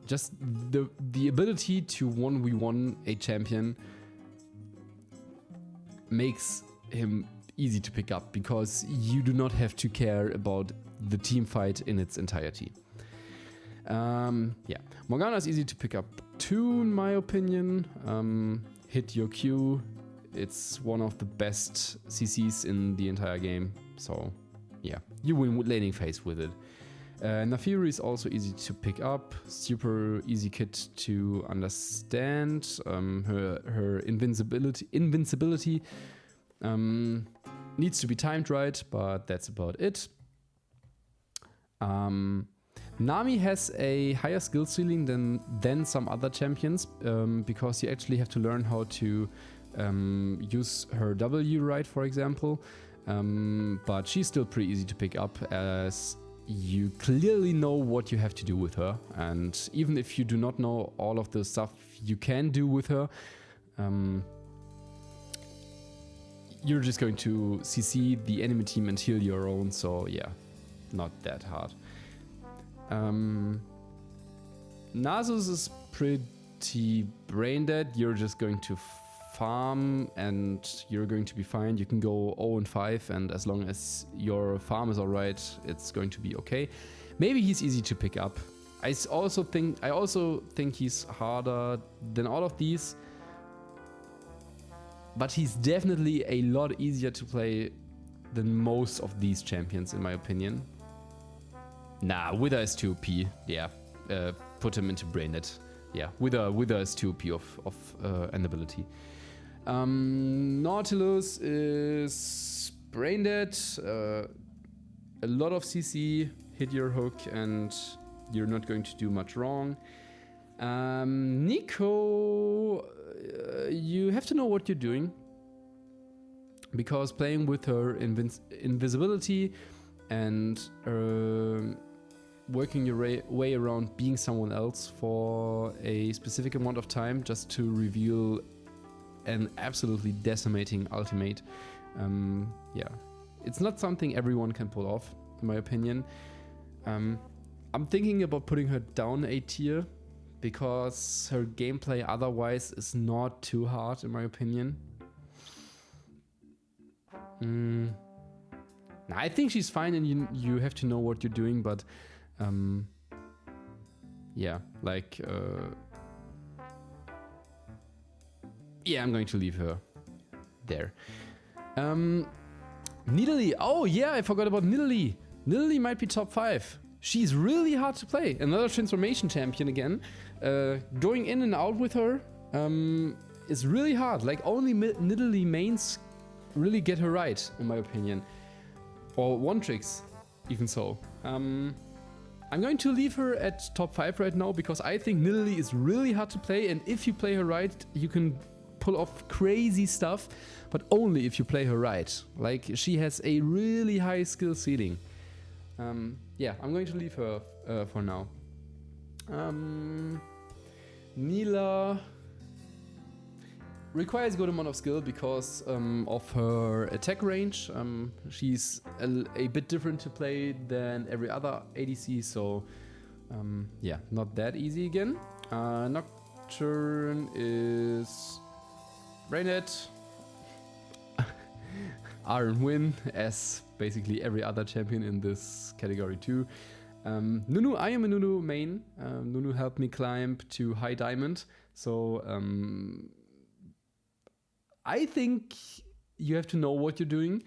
just the ability to 1v1 a champion makes him easy to pick up because you do not have to care about the team fight in its entirety. Yeah, Morgana is easy to pick up too, in my opinion. Hit your Q. It's one of the best CCs in the entire game. So, yeah, you win with laning phase with it. Naafiri is also easy to pick up. Super easy kit to understand. Her invincibility needs to be timed right, but that's about it. Nami has a higher skill ceiling than some other champions because you actually have to learn how to use her W right, for example. But she's still pretty easy to pick up as you clearly know what you have to do with her. And even if you do not know all of the stuff you can do with her, you're just going to CC the enemy team and heal your own. So yeah, not that hard. Nasus is pretty brain dead. You're just going to farm and you're going to be fine. You can go 0-5 and as long as your farm is alright, it's going to be okay. Maybe he's easy to pick up. I also think he's harder than all of these, but he's definitely a lot easier to play than most of these champions in my opinion. Nah, Wither is too OP. Yeah, put him into brain dead. Yeah, Wither is too OP of an ability. Nautilus is brain dead. A lot of CC, hit your hook, and you're not going to do much wrong. Neeko, you have to know what you're doing because playing with her invisibility and working your way around being someone else for a specific amount of time just to reveal an absolutely decimating ultimate. Yeah, it's not something everyone can pull off, in my opinion. I'm thinking about putting her down a tier because her gameplay otherwise is not too hard, in my opinion. I think she's fine, and you have to know what you're doing, but yeah, like yeah, I'm going to leave her there. Nidalee. Oh yeah, I forgot about Nidalee. Nidalee might be top 5. She's really hard to play. Another transformation champion again. Going in and out with her is really hard. Like, only Nidalee mains really get her right, in my opinion. Or one tricks, even so. I'm going to leave her at top 5 right now because I think Nidalee is really hard to play, and if you play her right, you can pull off crazy stuff, but only if you play her right. Like, she has a really high skill ceiling. Yeah, I'm going to leave her for now. Nilah requires a good amount of skill because of her attack range. She's a bit different to play than every other ADC, so yeah, not that easy again. Nocturne is Rainet. Iron Win, as basically every other champion in this category too. Nunu, I am a Nunu main. Nunu helped me climb to high diamond, so I think you have to know what you're doing,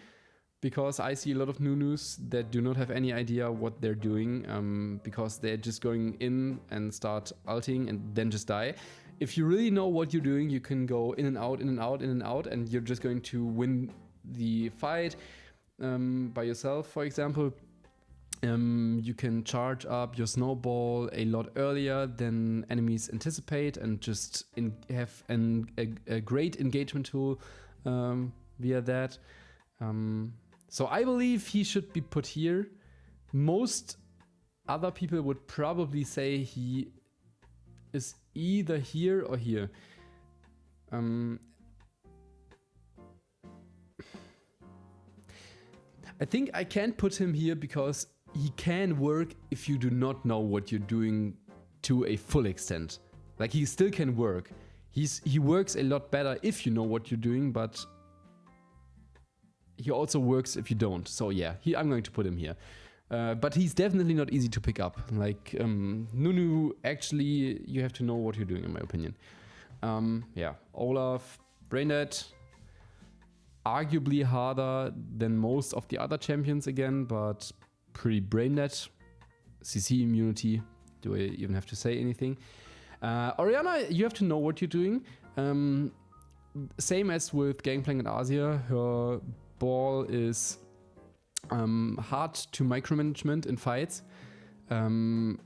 because I see a lot of Nunus that do not have any idea what they're doing, because they're just going in and start ulting and then just die. If you really know what you're doing, you can go in and out, in and out, in and out, and you're just going to win the fight by yourself, for example. You can charge up your snowball a lot earlier than enemies anticipate and just have a great engagement tool via that. So I believe he should be put here. Most other people would probably say he is either here or here. I think I can't put him here because he can work if you do not know what you're doing to a full extent. Like, he still can work. He works a lot better if you know what you're doing, but he also works if you don't. So yeah, I'm going to put him here. But he's definitely not easy to pick up. Like, Nunu, actually, you have to know what you're doing, in my opinion. Yeah, Olaf, Braindead. Arguably harder than most of the other champions again, but pretty brain dead. CC immunity, do I even have to say anything? Orianna, you have to know what you're doing. Same as with Gangplank and Asia, her ball is hard to micromanagement in fights. And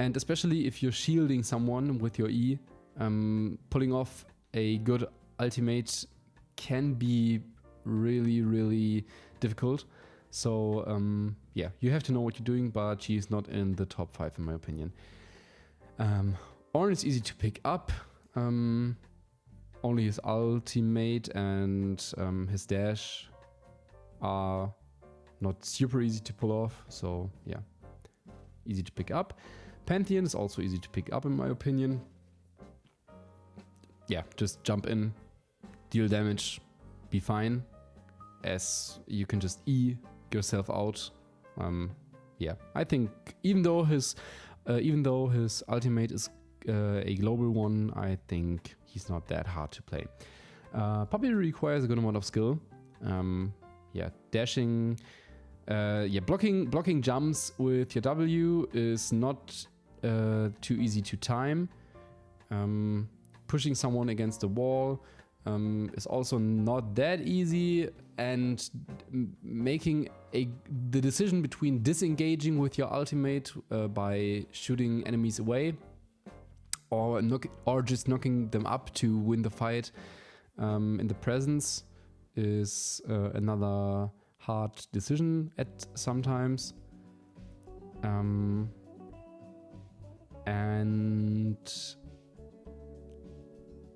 especially if you're shielding someone with your E, pulling off a good ultimate can be really, really difficult. So yeah, you have to know what you're doing, but she's not in the top 5 in my opinion. Ornn is easy to pick up. Only his ultimate and his dash are not super easy to pull off. So yeah, easy to pick up. Pantheon is also easy to pick up in my opinion. Yeah, just jump in, deal damage, be fine, as you can just E yourself out. Yeah, I think even though his ultimate is a global one, I think he's not that hard to play. Probably requires a good amount of skill. Yeah, dashing, yeah, blocking jumps with your W is not too easy to time. Pushing someone against the wall is also not that easy, and making the decision between disengaging with your ultimate by shooting enemies away or just knocking them up to win the fight in the presence is another hard decision at sometimes. And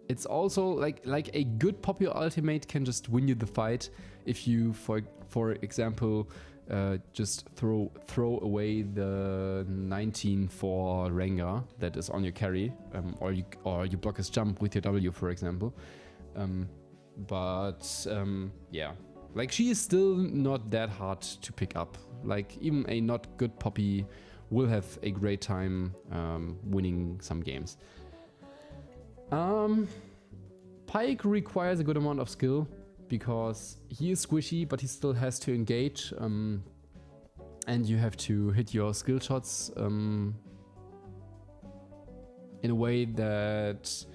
it's also like a good popular ultimate can just win you the fight if you, for example, just throw away the 19 for Rengar that is on your carry, or you block his jump with your W, for example. Yeah, like she is still not that hard to pick up. Like even a not good Poppy will have a great time winning some games. Pyke requires a good amount of skill because he is squishy, but he still has to engage, and you have to hit your skill shots in a way that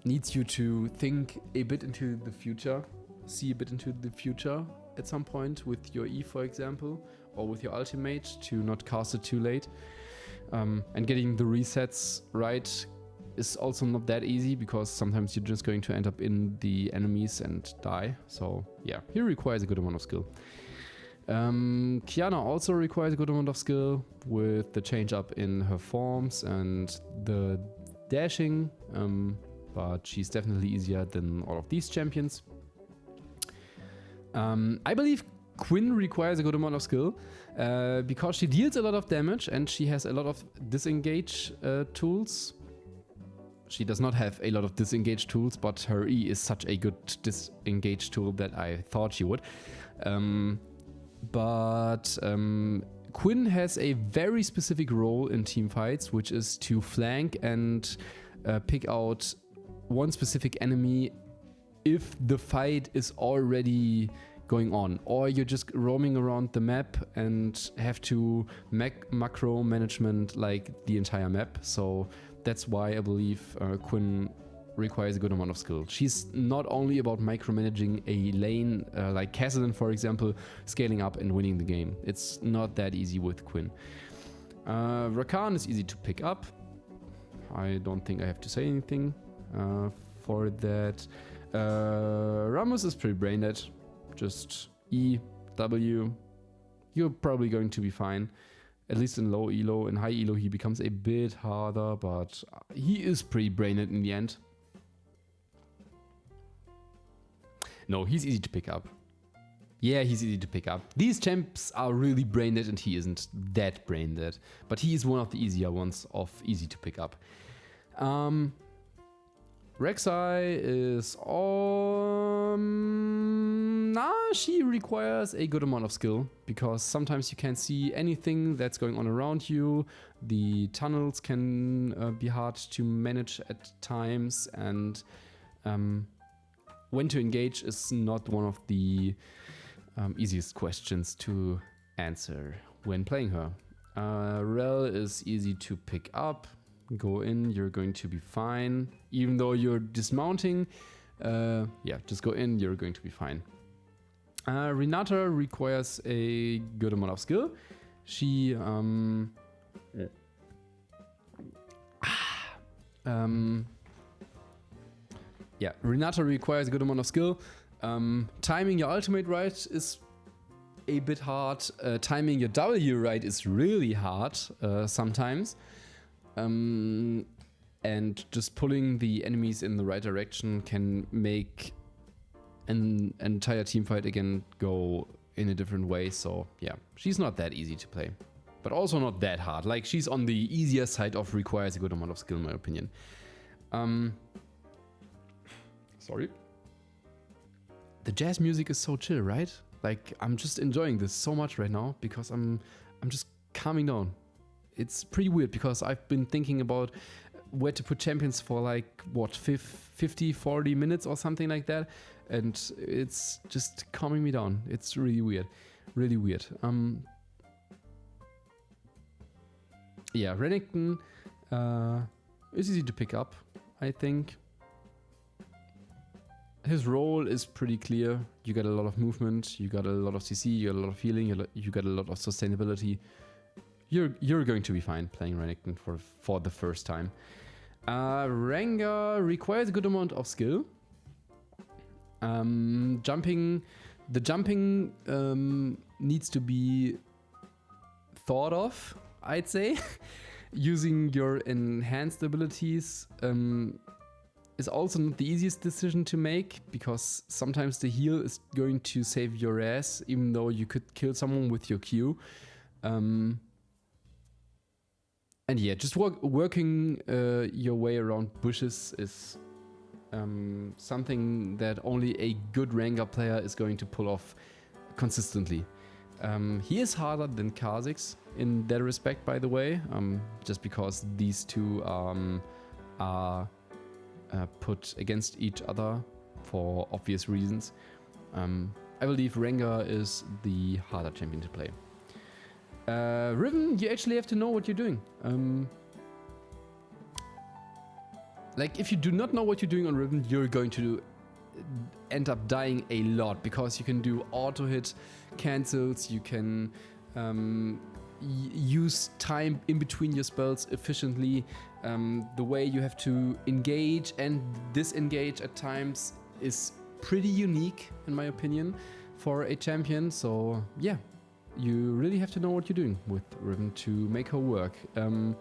needs you to think a bit into the future, see a bit into the future at some point with your E, for example, or with your ultimate to not cast it too late. And getting the resets right is also not that easy because sometimes you're just going to end up in the enemies and die. So yeah, he requires a good amount of skill. Qiyana also requires a good amount of skill with the change up in her forms and the dashing, but she's definitely easier than all of these champions. I believe Quinn requires a good amount of skill because she deals a lot of damage and she has a lot of disengage tools. She does not have a lot of disengage tools, but her E is such a good disengage tool that I thought she would. Quinn has a very specific role in team fights, which is to flank and pick out one specific enemy if the fight is already going on, or you're just roaming around the map and have to macro management like the entire map. So that's why I believe Quinn requires a good amount of skill. She's not only about micromanaging a lane like Kassadin, for example, scaling up and winning the game. It's not that easy with Quinn. Rakan is easy to pick up. I don't think I have to say anything for that. Rammus is pretty brain dead. Just E, W. You're probably going to be fine. At least in low elo. In high elo he becomes a bit harder, but he is pretty brain dead in the end. No, he's easy to pick up. Yeah, he's easy to pick up. These champs are really brain dead and he isn't that brain dead. But he is one of the easier ones of easy to pick up. Rek'Sai is she requires a good amount of skill because sometimes you can't see anything that's going on around you. The tunnels can be hard to manage at times, and when to engage is not one of the easiest questions to answer when playing her. Rell is easy to pick up. Go in, you're going to be fine. Even though you're dismounting, just go in, you're going to be fine. Renata requires a good amount of skill. She Renata requires a good amount of skill. Timing your ultimate right is a bit hard. Timing your W right is really hard sometimes. And just pulling the enemies in the right direction can make an entire team fight again go in a different way. So yeah, she's not that easy to play, but also not that hard. Like, she's on the easier side of requires a good amount of skill in my opinion. Sorry. The jazz music is so chill, right? Like, I'm just enjoying this so much right now because I'm just calming down. It's pretty weird because I've been thinking about where to put champions for like, what, 50, 40 minutes or something like that. And it's just calming me down. It's really weird. Really weird. Yeah, Renekton is easy to pick up, I think. His role is pretty clear. You get a lot of movement, you got a lot of CC, you got a lot of healing, you got a lot of sustainability. You're going to be fine playing Renekton for the first time. Rengar requires a good amount of skill. Jumping needs to be thought of, I'd say. using your enhanced abilities is also not the easiest decision to make, because sometimes the heal is going to save your ass, even though you could kill someone with your Q. And yeah, just working your way around bushes is something that only a good Rengar player is going to pull off consistently. He is harder than Kha'Zix in that respect, by the way, just because these two are put against each other for obvious reasons. I believe Rengar is the harder champion to play. Riven, you actually have to know what you're doing. Like, if you do not know what you're doing on Riven, you're going to end up dying a lot, because you can do auto hit cancels, you can use time in between your spells efficiently. The way you have to engage and disengage at times is pretty unique, in my opinion, for a champion. So yeah, you really have to know what you're doing with Riven to make her work. And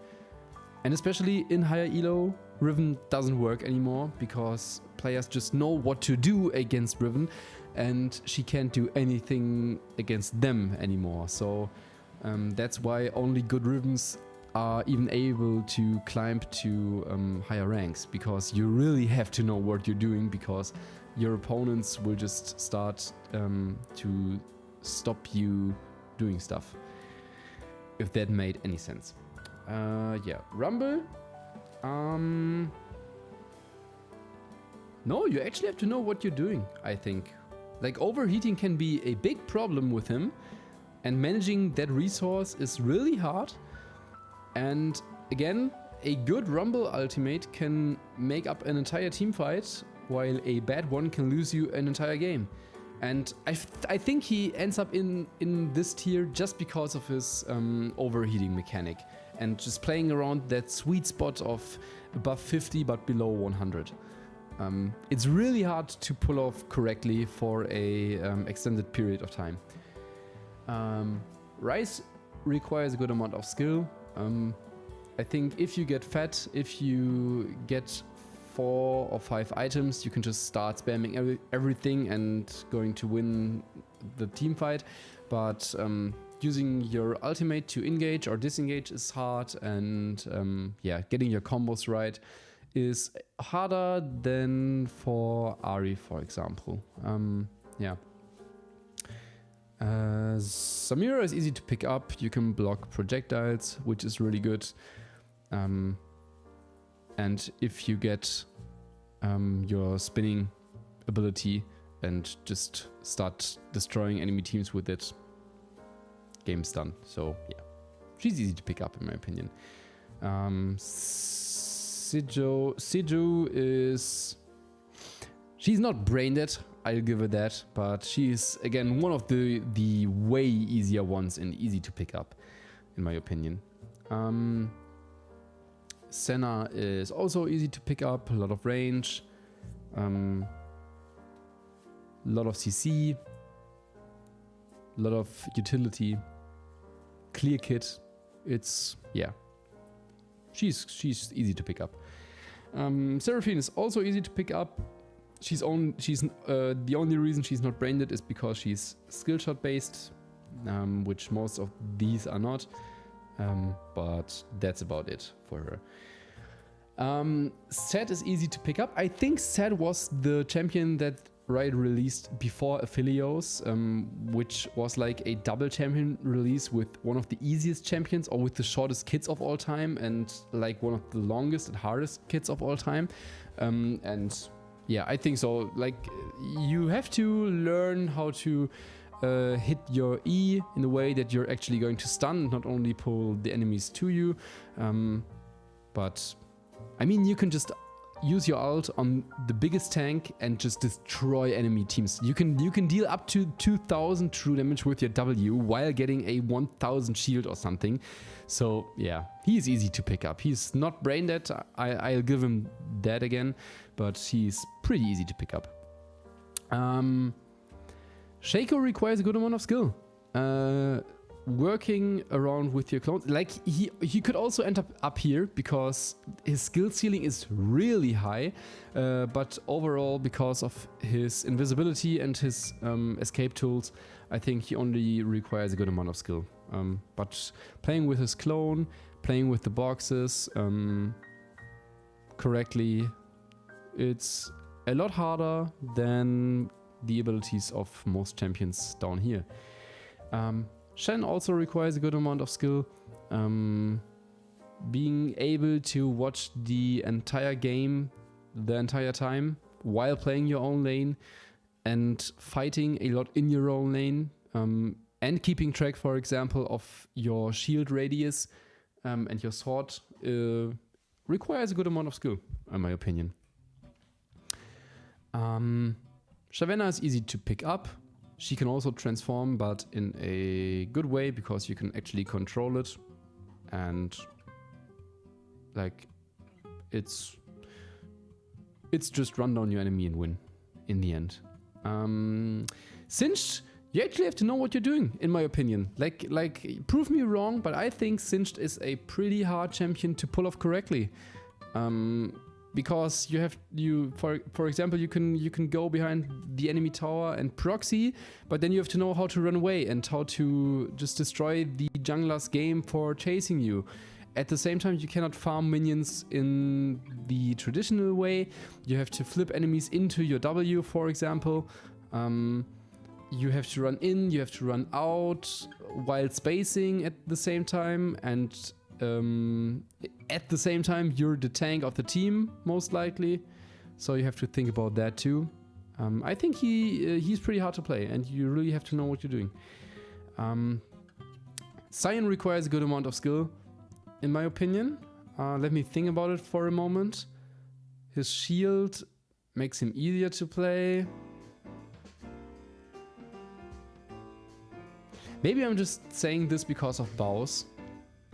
especially in higher elo, Riven doesn't work anymore, because players just know what to do against Riven, and she can't do anything against them anymore. So that's why only good Rivens are even able to climb to higher ranks, because you really have to know what you're doing, because your opponents will just start to stop you doing stuff, if that made any sense. Yeah, Rumble. No, you actually have to know what you're doing, I think. Like, overheating can be a big problem with him, and managing that resource is really hard. And again, a good Rumble ultimate can make up an entire team fight, while a bad one can lose you an entire game. And I think he ends up in this tier just because of his overheating mechanic, and just playing around that sweet spot of above 50 but below 100. It's really hard to pull off correctly for a extended period of time. Ryze requires a good amount of skill. I think if you get fat, if you get 4 or 5 items, you can just start spamming everything and going to win the team fight. But using your ultimate to engage or disengage is hard, and yeah, getting your combos right is harder than for Ahri, for example. Yeah. Samira is easy to pick up. You can block projectiles, which is really good. And if you get your spinning ability and just start destroying enemy teams with it, game's done. So yeah, she's easy to pick up in my opinion. Sijo is... she's not brain dead, I'll give her that, but she's again one of the way easier ones and easy to pick up in my opinion. Senna is also easy to pick up, a lot of range, a lot of CC, a lot of utility, clear kit. It's, yeah, she's easy to pick up. Seraphine is also easy to pick up. The only reason she's not brained is because she's skill shot based, which most of these are not. But that's about it for her. Sett is easy to pick up. I think Sett was the champion that Riot released before Aphelios, which was like a double champion release with one of the easiest champions, or with the shortest kits of all time, and like one of the longest and hardest kits of all time. And yeah, I think so. Like, you have to learn how to hit your E in a way that you're actually going to stun, not only pull the enemies to you. But I mean, you can just use your ult on the biggest tank and just destroy enemy teams. You can deal up to 2000 true damage with your W while getting a 1000 shield or something. So yeah, he's easy to pick up. He's not brain dead, I'll give him that again, but he's pretty easy to pick up. Shaco requires a good amount of skill. working around with your clones, like he could also end up here because his skill ceiling is really high, but overall because of his invisibility and his escape tools, I think he only requires a good amount of skill. But playing with his clone, playing with the boxes correctly, it's a lot harder than the abilities of most champions down here. Shen also requires a good amount of skill. Being able to watch the entire game the entire time while playing your own lane and fighting a lot in your own lane, and keeping track, for example, of your shield radius and your sword requires a good amount of skill, in my opinion. Shyvana is easy to pick up. She can also transform, but in a good way because you can actually control it, and like it's just run down your enemy and win in the end. Singed, you actually have to know what you're doing, in my opinion. Like prove me wrong, but I think Singed is a pretty hard champion to pull off correctly. Because for example, you can go behind the enemy tower and proxy, but then you have to know how to run away and how to just destroy the jungler's game for chasing you. At the same time, you cannot farm minions in the traditional way. You have to flip enemies into your W, for example. You have to run in, you have to run out while spacing at the same time, and at the same time you're the tank of the team, most likely. So you have to think about that too. I think he's pretty hard to play, and you really have to know what you're doing. Sion requires a good amount of skill, in my opinion. Let me think about it for a moment. His shield makes him easier to play. Maybe I'm just saying this because of Baus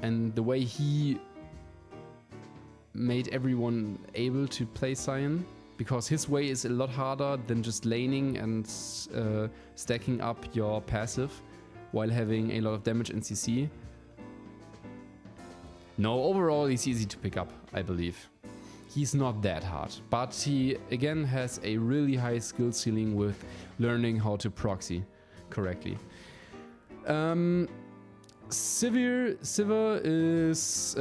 and the way he made everyone able to play Sion, because his way is a lot harder than just laning and stacking up your passive while having a lot of damage in CC. No, overall he's easy to pick up, I believe. He's not that hard, but he again has a really high skill ceiling with learning how to proxy correctly. Sivir is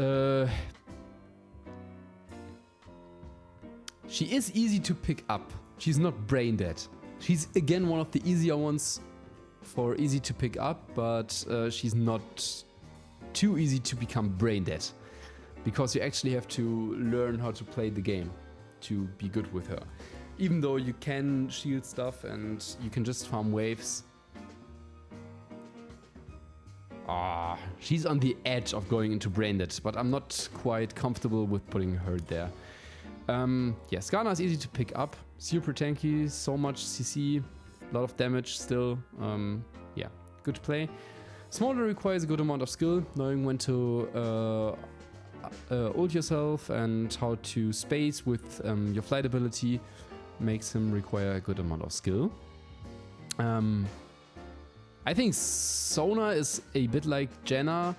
she is easy to pick up. She's not brain dead. She's again one of the easier ones for easy to pick up, but she's not too easy to become brain dead, because you actually have to learn how to play the game to be good with her. Even though you can shield stuff and you can just farm waves. She's on the edge of going into brain dead, but I'm not quite comfortable with putting her there. Yeah, Skarner is easy to pick up. Super tanky, so much CC, a lot of damage still. Yeah, good play. Smolder requires a good amount of skill, knowing when to ult yourself and how to space with your flight ability makes him require a good amount of skill. I think Sona is a bit like Janna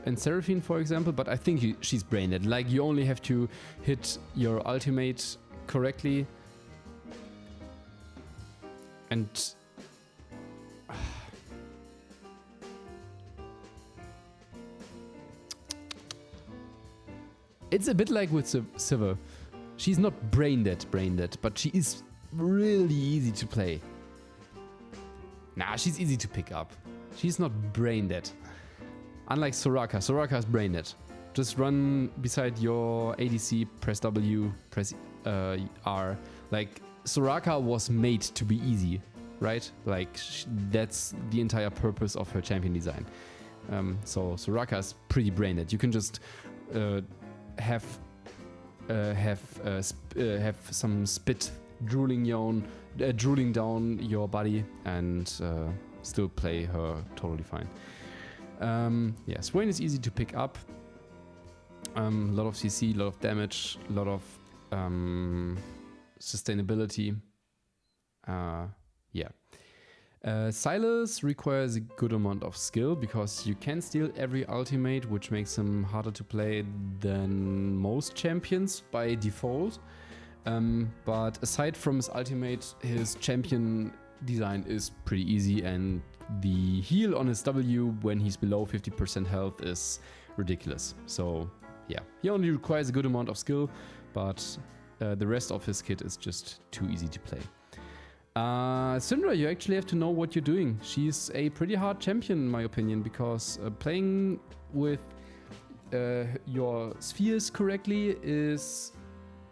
and Seraphine, for example, but I think she's brain dead. Like, you only have to hit your ultimate correctly. And it's a bit like with Sivir. She's not brain dead, but she is really easy to play. Nah, she's easy to pick up. She's not brain dead. Unlike Soraka. Soraka is brain dead. Just run beside your ADC, press W, press R. Like, Soraka was made to be easy, right? Like, that's the entire purpose of her champion design. So Soraka is pretty brain dead. You can just have some spit drooling down your body and still play her totally fine. Yeah, Swain is easy to pick up. A lot of CC, a lot of damage, a lot of sustainability. Yeah. Silas requires a good amount of skill because you can steal every ultimate, which makes him harder to play than most champions by default. But aside from his ultimate, his champion design is pretty easy, and the heal on his W when he's below 50% health is ridiculous. So yeah, he only requires a good amount of skill, but the rest of his kit is just too easy to play. Syndra, you actually have to know what you're doing. She's a pretty hard champion in my opinion, because playing with your spheres correctly is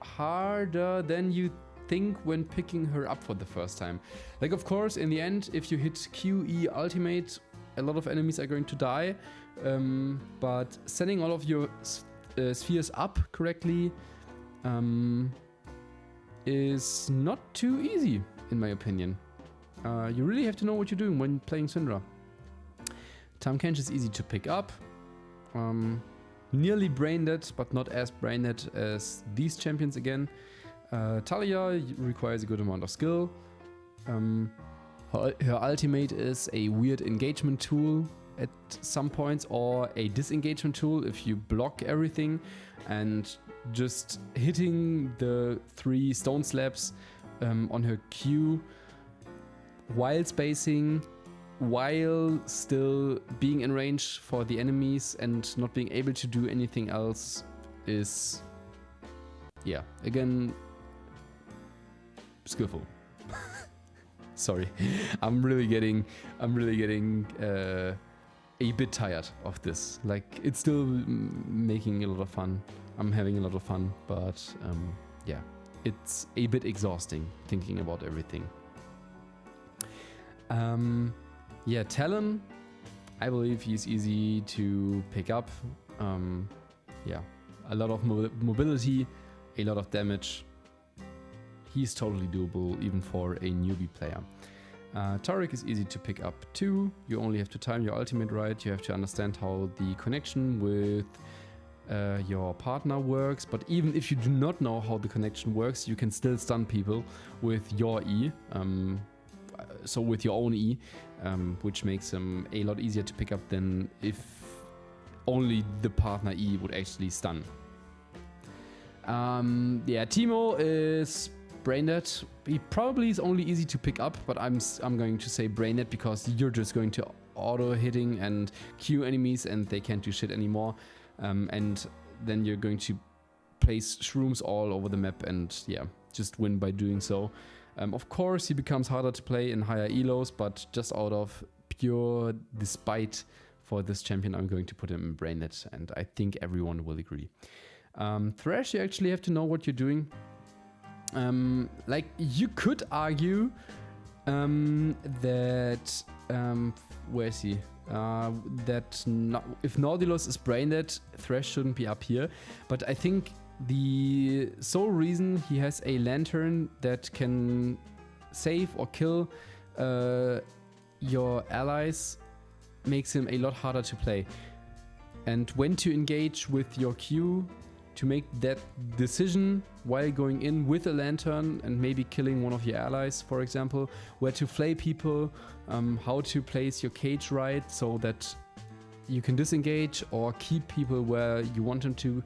harder than you think when picking her up for the first time. Like, of course, in the end, if you hit QE ultimate, a lot of enemies are going to die, but setting all of your spheres up correctly is not too easy, in my opinion. You really have to know what you're doing when playing Syndra. Tahm Kench is easy to pick up. Nearly brain dead, but not as brain dead as these champions again. Talia requires a good amount of skill. Her ultimate is a weird engagement tool at some points, or a disengagement tool if you block everything, and just hitting the 3 stone slabs on her Q while spacing, while still being in range for the enemies and not being able to do anything else is, yeah, again, skillful. Sorry, I'm really getting a bit tired of this. Like, it's still making a lot of fun. I'm having a lot of fun, but yeah, it's a bit exhausting thinking about everything. Yeah, Talon, I believe he's easy to pick up. Yeah, a lot of mobility, a lot of damage. He's totally doable even for a newbie player. Taric is easy to pick up too. You only have to time your ultimate right. You have to understand how the connection with your partner works. But even if you do not know how the connection works, you can still stun people with your E. So with your own E, which makes them a lot easier to pick up than if only the partner E would actually stun. Yeah, Teemo is brain dead. He probably is only easy to pick up, but I'm going to say brain dead because you're just going to auto hitting and Q enemies and they can't do shit anymore. And then you're going to place shrooms all over the map and yeah, just win by doing so. Of course, he becomes harder to play in higher elos, but just out of pure despite for this champion, I'm going to put him in brain dead, and I think everyone will agree. Thresh, you actually have to know what you're doing. Like, you could argue that where is he? That if Nautilus is brain dead, Thresh shouldn't be up here. But I think the sole reason he has a lantern that can save or kill your allies makes him a lot harder to play. And when to engage with your Q to make that decision while going in with a lantern and maybe killing one of your allies, for example, where to flay people, how to place your cage right so that you can disengage or keep people where you want them to,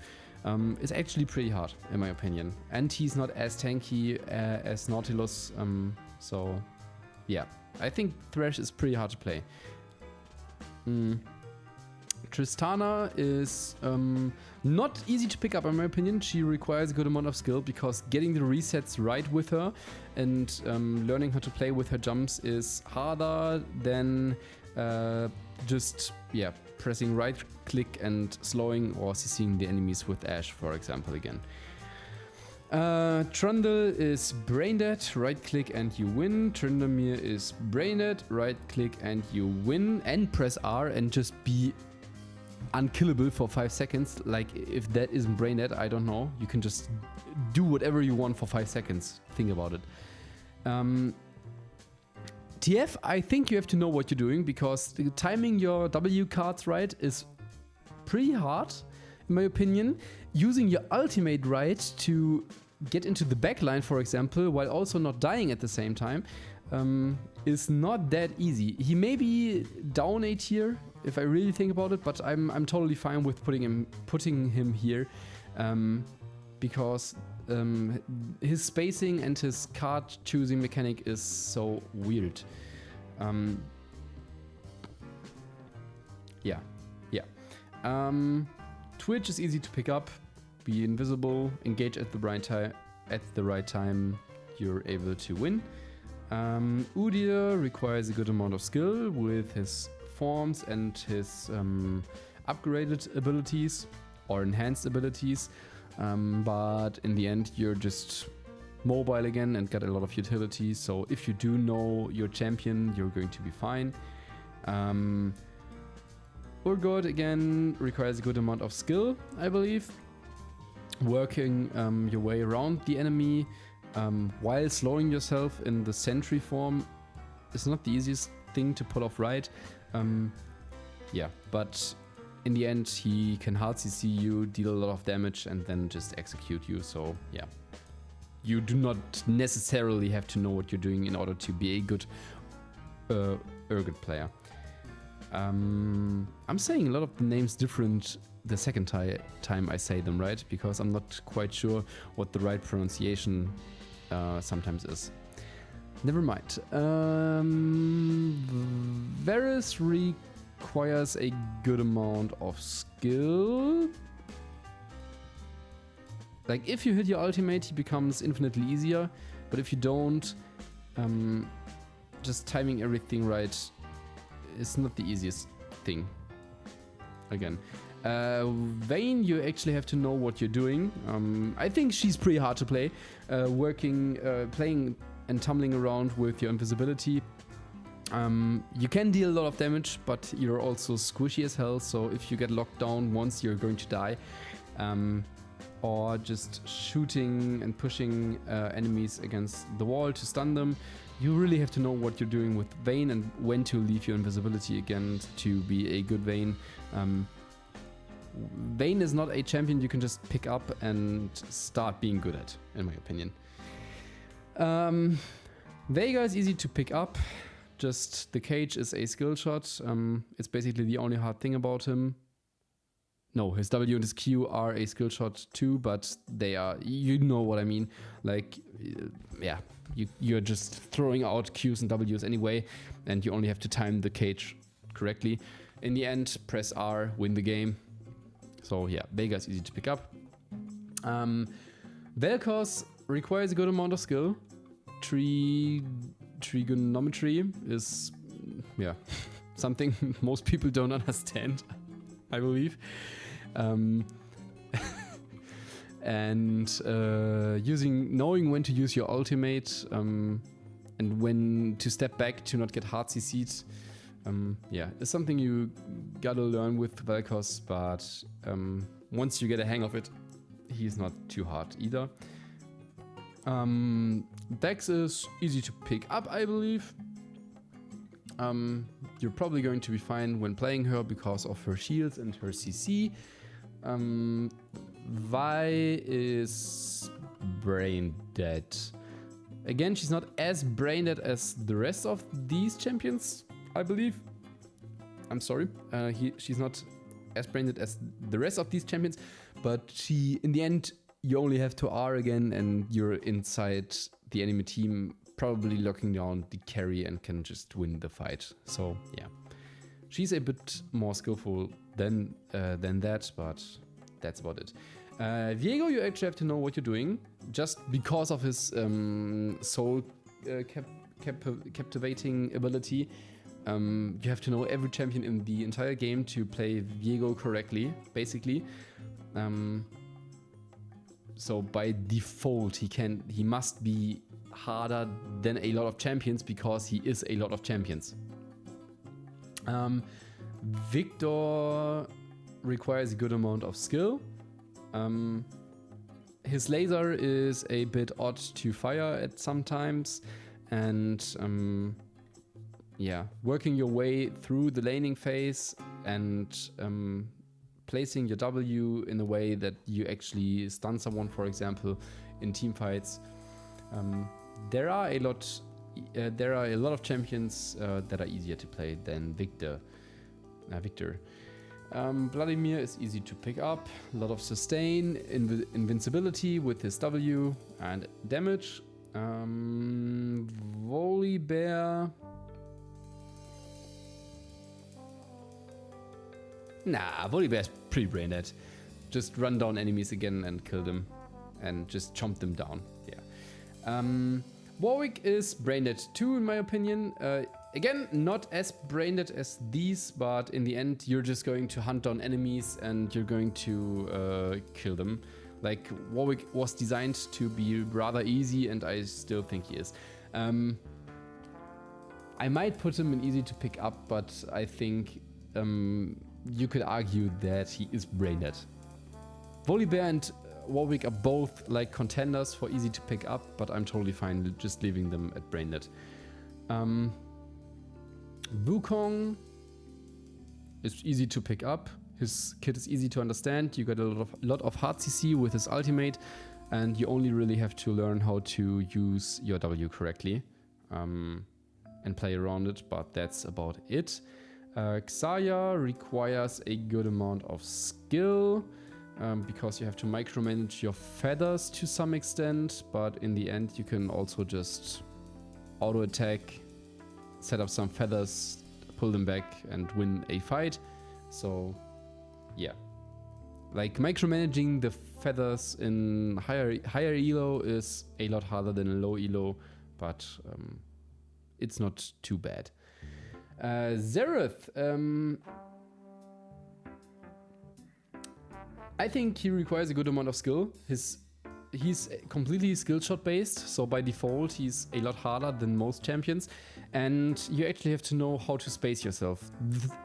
is actually pretty hard in my opinion. And he's not as tanky as Nautilus, so yeah, I think Thresh is pretty hard to play. Tristana is not easy to pick up in my opinion. She requires a good amount of skill because getting the resets right with her and learning how to play with her jumps is harder than just pressing right click and slowing or CCing the enemies with Ashe, for example, again. Trundle is brain dead, right click and you win. Tryndamere is brain dead, right click and you win, and press R and just be unkillable for 5 seconds. Like, if that isn't brain dead, I don't know. You can just do whatever you want for 5 seconds. Think about it. TF, I think you have to know what you're doing because timing your W cards right is pretty hard, in my opinion. Using your ultimate right to get into the backline, for example, while also not dying at the same time, is not that easy. He may be down A tier if I really think about it, but I'm totally fine with putting him here, because his spacing and his card choosing mechanic is so weird. Yeah. Twitch is easy to pick up, be invisible, engage at the right time, you're able to win. Udyr requires a good amount of skill with his forms and his upgraded abilities or enhanced abilities, but in the end you're just mobile again and get a lot of utility, so if you do know your champion, you're going to be fine. Urgot again requires a good amount of skill, I believe. Working your way around the enemy while slowing yourself in the sentry form is not the easiest thing to pull off right. But in the end he can hard CC you, deal a lot of damage and then just execute you, so yeah. You do not necessarily have to know what you're doing in order to be a good Urgot player. I'm saying a lot of the names different the second time I say them, right? Because I'm not quite sure what the right pronunciation sometimes is. Never mind. Varus requires a good amount of skill. Like, if you hit your ultimate, he becomes infinitely easier, but if you don't, just timing everything right is not the easiest thing. Again. Vayne, you actually have to know what you're doing. I think she's pretty hard to play. Playing and tumbling around with your invisibility. You can deal a lot of damage, but you're also squishy as hell, so if you get locked down once, you're going to die. Or just shooting and pushing enemies against the wall to stun them. You really have to know what you're doing with Vayne and when to leave your invisibility again to be a good Vayne. Vayne is not a champion you can just pick up and start being good at, in my opinion. Veigar is easy to pick up, just the cage is a skill shot. It's basically the only hard thing about him. No, his W and his Q are a skill shot too, but they are, you know what I mean. Like, yeah, you're just throwing out Qs and Ws anyway, and you only have to time the cage correctly. In the end, press R, win the game. So yeah, Veigar is easy to pick up. Vel'Koz requires a good amount of skill. Trigonometry is, yeah, something most people don't understand, I believe. And knowing when to use your ultimate and when to step back to not get hard CC'd, yeah, it's something you gotta learn with Vel'Koz, but once you get a hang of it, he's not too hard either. Dex is easy to pick up, I believe. You're probably going to be fine when playing her because of her shields and her CC. Vi is brain dead. Again, she's not as brain dead as the rest of these champions, I believe. I'm sorry, she's not as brain dead as the rest of these champions, but she, in the end, you only have to R again and you're inside the enemy team, probably locking down the carry and can just win the fight. So yeah, she's a bit more skillful than that, but that's about it. Viego, you actually have to know what you're doing, just because of his soul captivating ability. You have to know every champion in the entire game to play Viego correctly, basically. So by default, he must be harder than a lot of champions because he is a lot of champions. Viktor requires a good amount of skill. His laser is a bit odd to fire at sometimes, and yeah, working your way through the laning phase and placing your W in a way that you actually stun someone, for example, in team fights. There are a lot there are a lot of champions that are easier to play than Victor. Vladimir is easy to pick up, a lot of sustain, invincibility with his W and damage. Volibear. Nah, Volibear is pretty brain dead. Just run down enemies again and kill them and just chomp them down. Yeah. Warwick is brain dead too, in my opinion. Again, not as brain dead as these, but in the end, you're just going to hunt down enemies and you're going to kill them. Like, Warwick was designed to be rather easy, and I still think he is. I might put him in easy to pick up, but I think you could argue that he is brain dead. Volibear and Warwick are both like contenders for easy to pick up, but I'm totally fine just leaving them at brain dead. Wukong is easy to pick up. His kit is easy to understand. You got a lot of hard CC with his ultimate, and you only really have to learn how to use your W correctly and play around it, but that's about it. Xayah requires a good amount of skill because you have to micromanage your feathers to some extent, but in the end you can also just auto attack, set up some feathers, pull them back and win a fight. So yeah, like micromanaging the feathers in higher elo is a lot harder than a low elo, but it's not too bad. Xerath, I think he requires a good amount of skill. He's completely skill shot based, so by default he's a lot harder than most champions, and you actually have to know how to space yourself.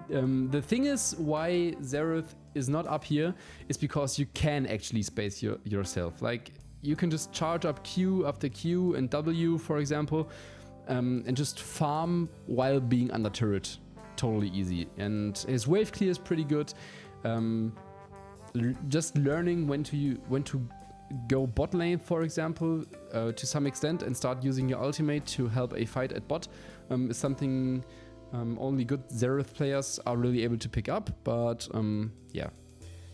The thing is why Xerath is not up here is because you can actually space yourself. Like, you can just charge up Q after Q and W, for example, and just farm while being under turret. Totally easy. And his wave clear is pretty good. Just learning when to go bot lane, for example, to some extent, and start using your ultimate to help a fight at bot is something only good Xerath players are really able to pick up. But yeah,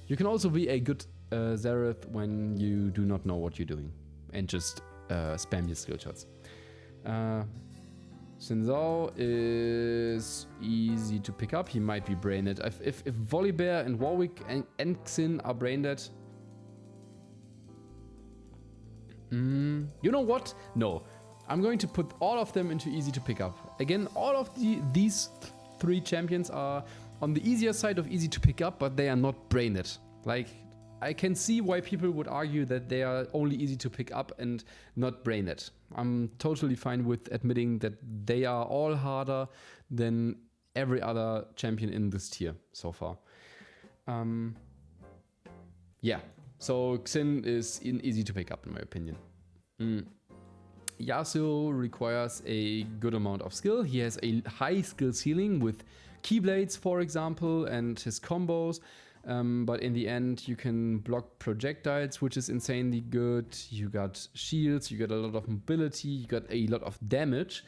you can also be a good Xerath when you do not know what you're doing and just spam your skill shots. Xin Zhao is easy to pick up. He might be brain dead. If Volibear and Warwick and Xin are brain dead, you know what? No, I'm going to put all of them into easy to pick up. Again, all of these three champions are on the easier side of easy to pick up, but they are not brain dead. Like, I can see why people would argue that they are only easy to pick up and not brain dead. I'm totally fine with admitting that they are all harder than every other champion in this tier so far. Yeah, so Xin is easy to pick up in my opinion. Yasuo requires a good amount of skill. He has a high skill ceiling with Keyblades, for example, and his combos. But in the end, you can block projectiles, which is insanely good. You got shields, you got a lot of mobility, you got a lot of damage.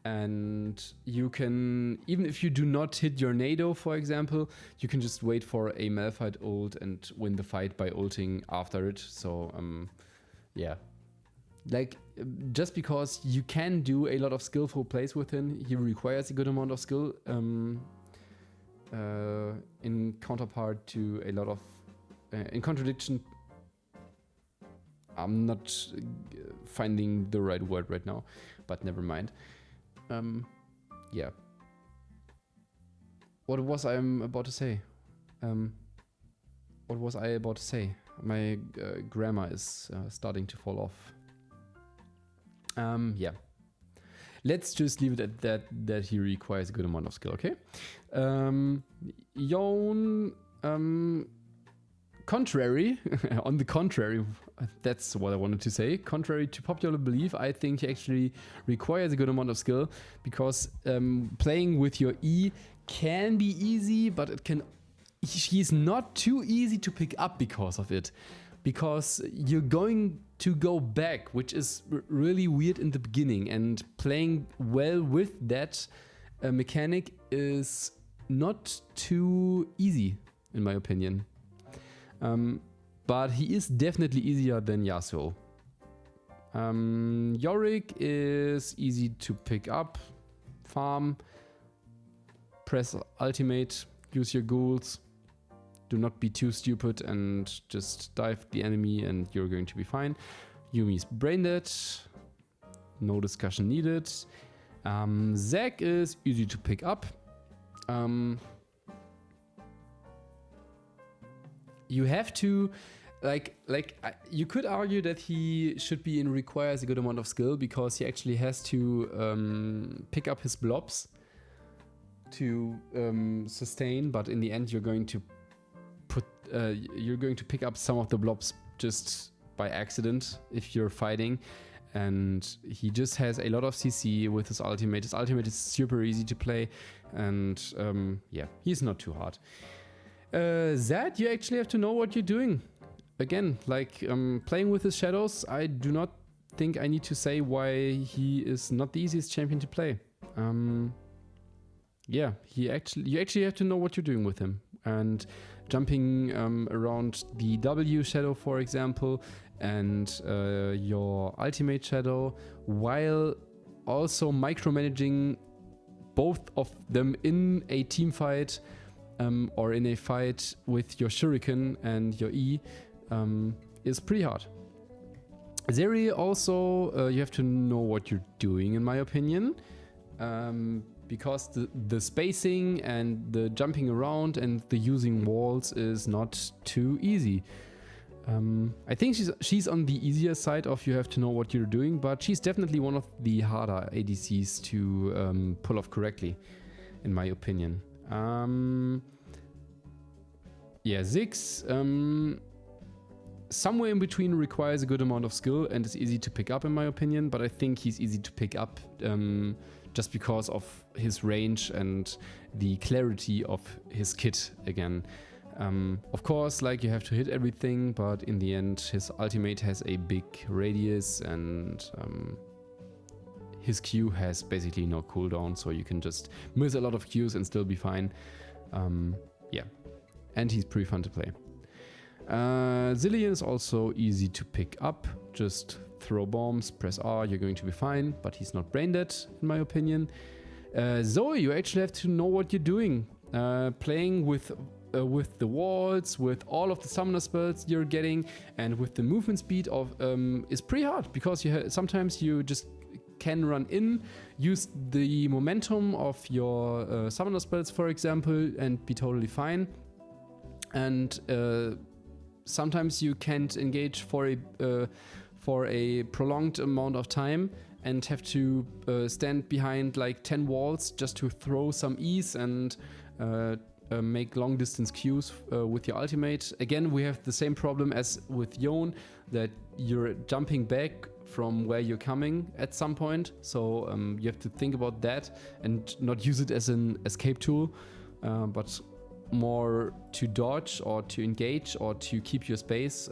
And you can, even if you do not hit your Nado, for example, you can just wait for a Malphite ult and win the fight by ulting after it. So, yeah. Like, just because you can do a lot of skillful plays with him, he requires a good amount of skill. In counterpart to a lot of in contradiction, I'm not finding the right word right now, but never mind. Yeah, what was I about to say? What was I about to say? My grammar is starting to fall off. Yeah, let's just leave it at that he requires a good amount of skill, okay? Yone, contrary, on the contrary, that's what I wanted to say. Contrary to popular belief, I think he actually requires a good amount of skill because playing with your E can be easy, but he's not too easy to pick up because of it. because you're going to go back, which is really weird in the beginning, and playing well with that mechanic is not too easy, in my opinion. But he is definitely easier than Yasuo. Yorick is easy to pick up, farm, press ultimate, use your ghouls, do not be too stupid and just dive the enemy and you're going to be fine. Yuumi's brain dead, no discussion needed. Zac is easy to pick up. You have to you could argue that he should be in requires a good amount of skill, because he actually has to pick up his blobs to sustain, but in the end you're going to pick up some of the blobs just by accident if you're fighting, and he just has a lot of CC with his ultimate. His ultimate is super easy to play, and yeah, he's not too hard. Zed, you actually have to know what you're doing. Again, playing with his shadows, I do not think I need to say why he is not the easiest champion to play. Yeah, you actually have to know what you're doing with him. And jumping around the W shadow, for example, and your ultimate shadow, while also micromanaging both of them in a team fight or in a fight with your Shuriken and your E, is pretty hard. Zeri also, you have to know what you're doing, in my opinion, because the spacing and the jumping around and the using walls is not too easy. I think she's on the easier side of you have to know what you're doing, but she's definitely one of the harder ADCs to pull off correctly, in my opinion. Yeah, Ziggs, somewhere in between requires a good amount of skill and is easy to pick up, in my opinion, but I think he's easy to pick up just because of his range and the clarity of his kit again. Of course, you have to hit everything, but in the end his ultimate has a big radius, and his Q has basically no cooldown, so you can just miss a lot of Qs and still be fine. Yeah, and he's pretty fun to play. Zilean is also easy to pick up. Just throw bombs, press R, you're going to be fine, but he's not brain dead, in my opinion. Zoe, you actually have to know what you're doing. Playing with the walls, with all of the summoner spells you're getting, and with the movement speed of is pretty hard, because sometimes you just can run in, use the momentum of your summoner spells, for example, and be totally fine. And sometimes you can't engage for a prolonged amount of time and have to stand behind 10 walls just to throw some E's and make long distance Qs with your ultimate. Again, we have the same problem as with Yone, that you're jumping back from where you're coming at some point, so you have to think about that and not use it as an escape tool, but more to dodge or to engage or to keep your space.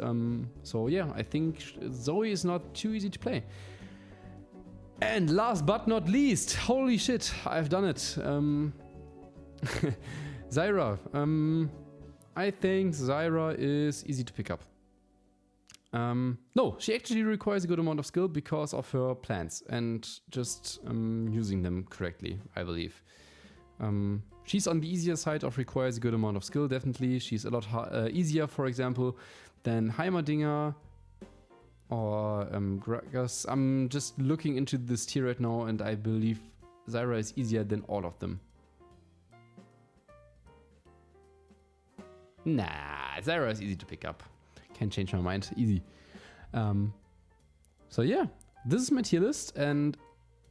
So yeah, I think Zoe is not too easy to play. And last but not least, holy shit, I've done it. Zyra. I think Zyra is easy to pick up. No, she actually requires a good amount of skill because of her plans and just using them correctly, I believe. She's on the easier side of requires a good amount of skill, definitely. She's a lot easier, for example, than Heimerdinger or Gragas. I'm just looking into this tier right now, and I believe Zyra is easier than all of them. Nah, Zyra is easy to pick up. Can't change my mind, easy. So yeah, this is my tier list, and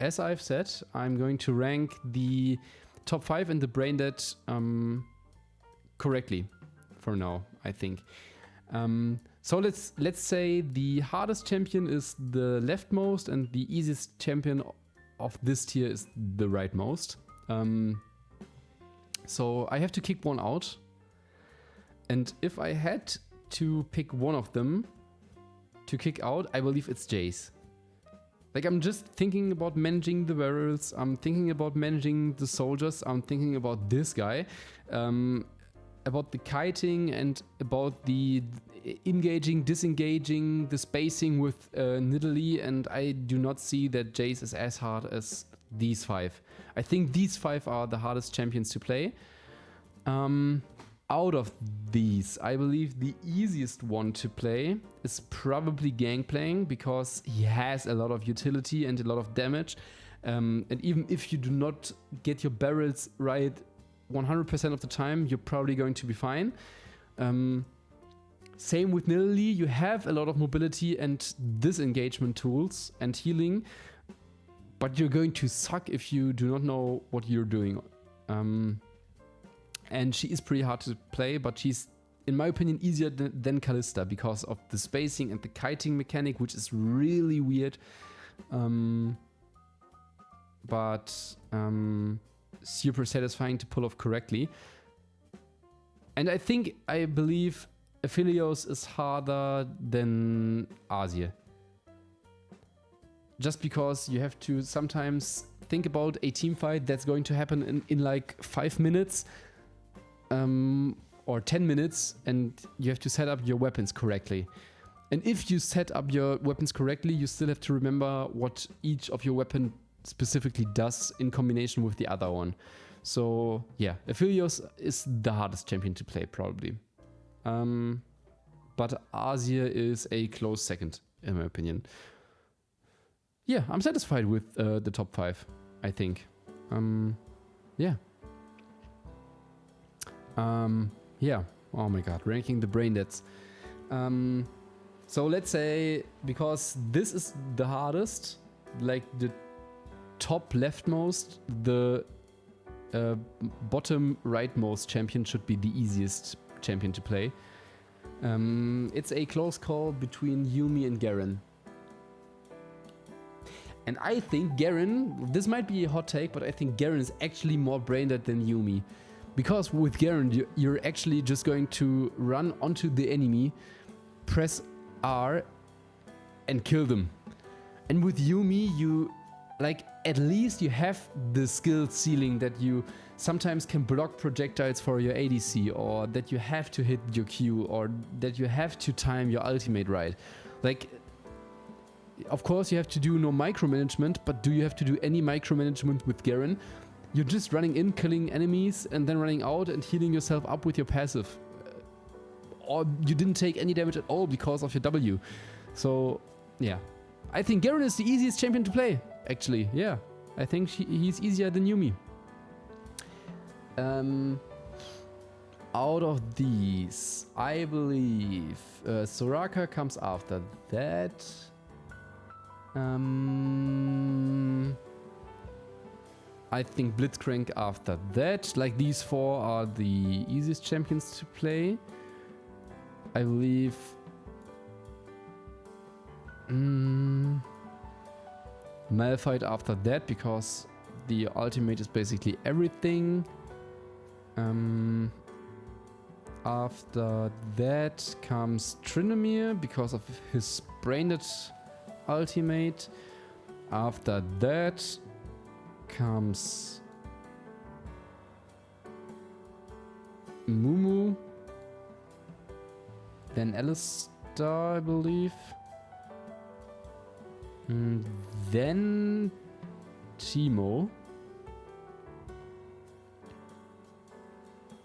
as I've said, I'm going to rank the top 5 and the brain dead correctly for now, I think. So let's say the hardest champion is the leftmost and the easiest champion of this tier is the rightmost. So I have to kick one out, and if I had to pick one of them to kick out, I believe it's Jace. Like, I'm just thinking about managing the barrels, I'm thinking about managing the soldiers, I'm thinking about this guy, about the kiting and about the engaging, disengaging, the spacing with Nidalee, and I do not see that Jace is as hard as these 5. I think these 5 are the hardest champions to play. Out of these, I believe the easiest one to play is probably Gangplank, because he has a lot of utility and a lot of damage. And even if you do not get your barrels right 100% of the time, you're probably going to be fine. Same with Nidalee, you have a lot of mobility and disengagement tools and healing, but you're going to suck if you do not know what you're doing. And she is pretty hard to play, but she's, in my opinion, easier than Kalista because of the spacing and the kiting mechanic, which is really weird. But super satisfying to pull off correctly. And I believe Aphelios is harder than Azir. Just because you have to sometimes think about a team fight that's going to happen in like 5 minutes. Or 10 minutes, and you have to set up your weapons correctly. And if you set up your weapons correctly, you still have to remember what each of your weapon specifically does in combination with the other one. So yeah, Aphelios is the hardest champion to play probably. But Azir is a close second in my opinion. Yeah, I'm satisfied with the top 5, I think. Yeah. Yeah, oh my god, ranking the brain deads. So let's say, because this is the hardest, like the top leftmost, the bottom rightmost champion should be the easiest champion to play. It's a close call between Yuumi and Garen. And I think Garen, this might be a hot take, but I think Garen is actually more brain dead than Yuumi. Because with Garen, you're actually just going to run onto the enemy, press R, and kill them. And with Yuumi, you, like, at least you have the skill ceiling that you sometimes can block projectiles for your ADC, or that you have to hit your Q, or that you have to time your ultimate right. Like, of course you have to do no micromanagement, but do you have to do any micromanagement with Garen? You're just running in, killing enemies, and then running out and healing yourself up with your passive. Or you didn't take any damage at all because of your W. So, yeah. I think Garen is the easiest champion to play, actually. Yeah. I think he's easier than Yuumi. Out of these, I believe Soraka comes after that. I think Blitzcrank after that. Like, these 4 are the easiest champions to play. I believe... Malphite after that, because the ultimate is basically everything. After that comes Tryndamere, because of his brained ultimate. After that comes Mumu, then Alistar, I believe, and then Teemo.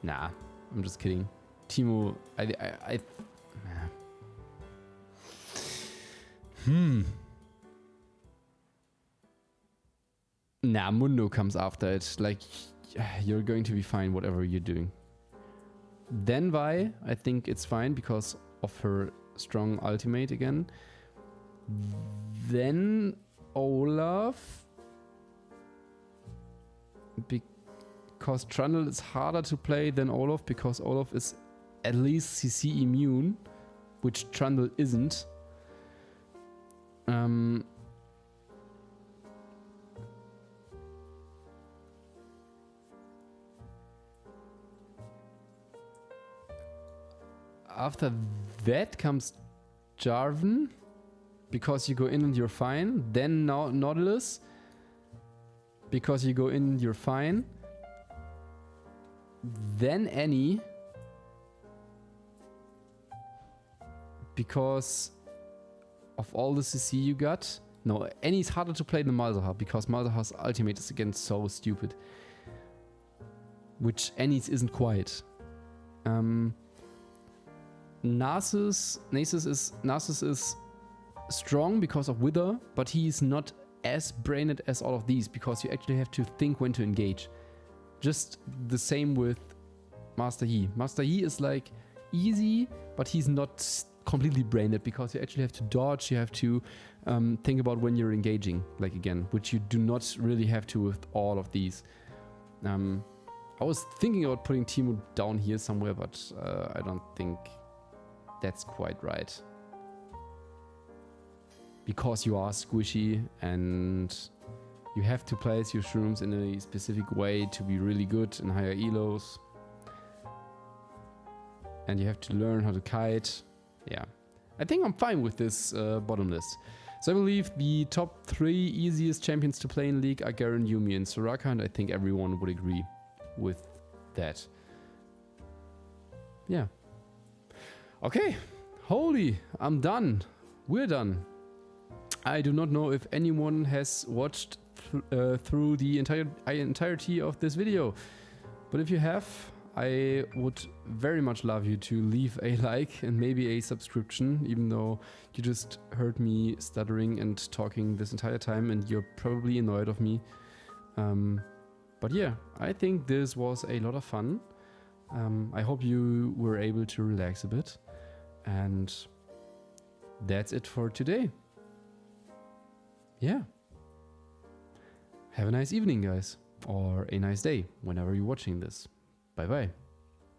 Nah, I'm just kidding. Teemo, I Nah, Mundo comes after it. Like, you're going to be fine whatever you're doing. Then Vi, I think it's fine because of her strong ultimate again. Then Olaf, because Trundle is harder to play than Olaf, because Olaf is at least CC immune, which Trundle isn't. After that comes Jarvan, because you go in and you're fine. Then Nautilus, because you go in and you're fine. Then Annie, because of all the CC you got. No, Annie's harder to play than Malzahar, because Malzahar's ultimate is again so stupid. Which Annie's isn't quite. Narcissus is strong because of Wither, but he's not as brained as all of these, because you actually have to think when to engage. Just the same with Master Yi. Master Yi is like easy, but he's not completely brained, because you actually have to dodge, you have to think about when you're engaging, like again, which you do not really have to with all of these. I was thinking about putting Teemo down here somewhere, but I don't think that's quite right. Because you are squishy and you have to place your shrooms in a specific way to be really good in higher elos. And you have to learn how to kite. Yeah, I think I'm fine with this bottom list. So I believe the top 3 easiest champions to play in League are Garen, Yuumi and Soraka, and I think everyone would agree with that. Yeah. Okay, holy, I'm done. We're done. I do not know if anyone has watched through the entirety of this video, but if you have, I would very much love you to leave a like and maybe a subscription, even though you just heard me stuttering and talking this entire time and you're probably annoyed of me. But yeah, I think this was a lot of fun. I hope you were able to relax a bit. And that's it for today. Yeah. Have a nice evening, guys. Or a nice day, whenever you're watching this. Bye bye.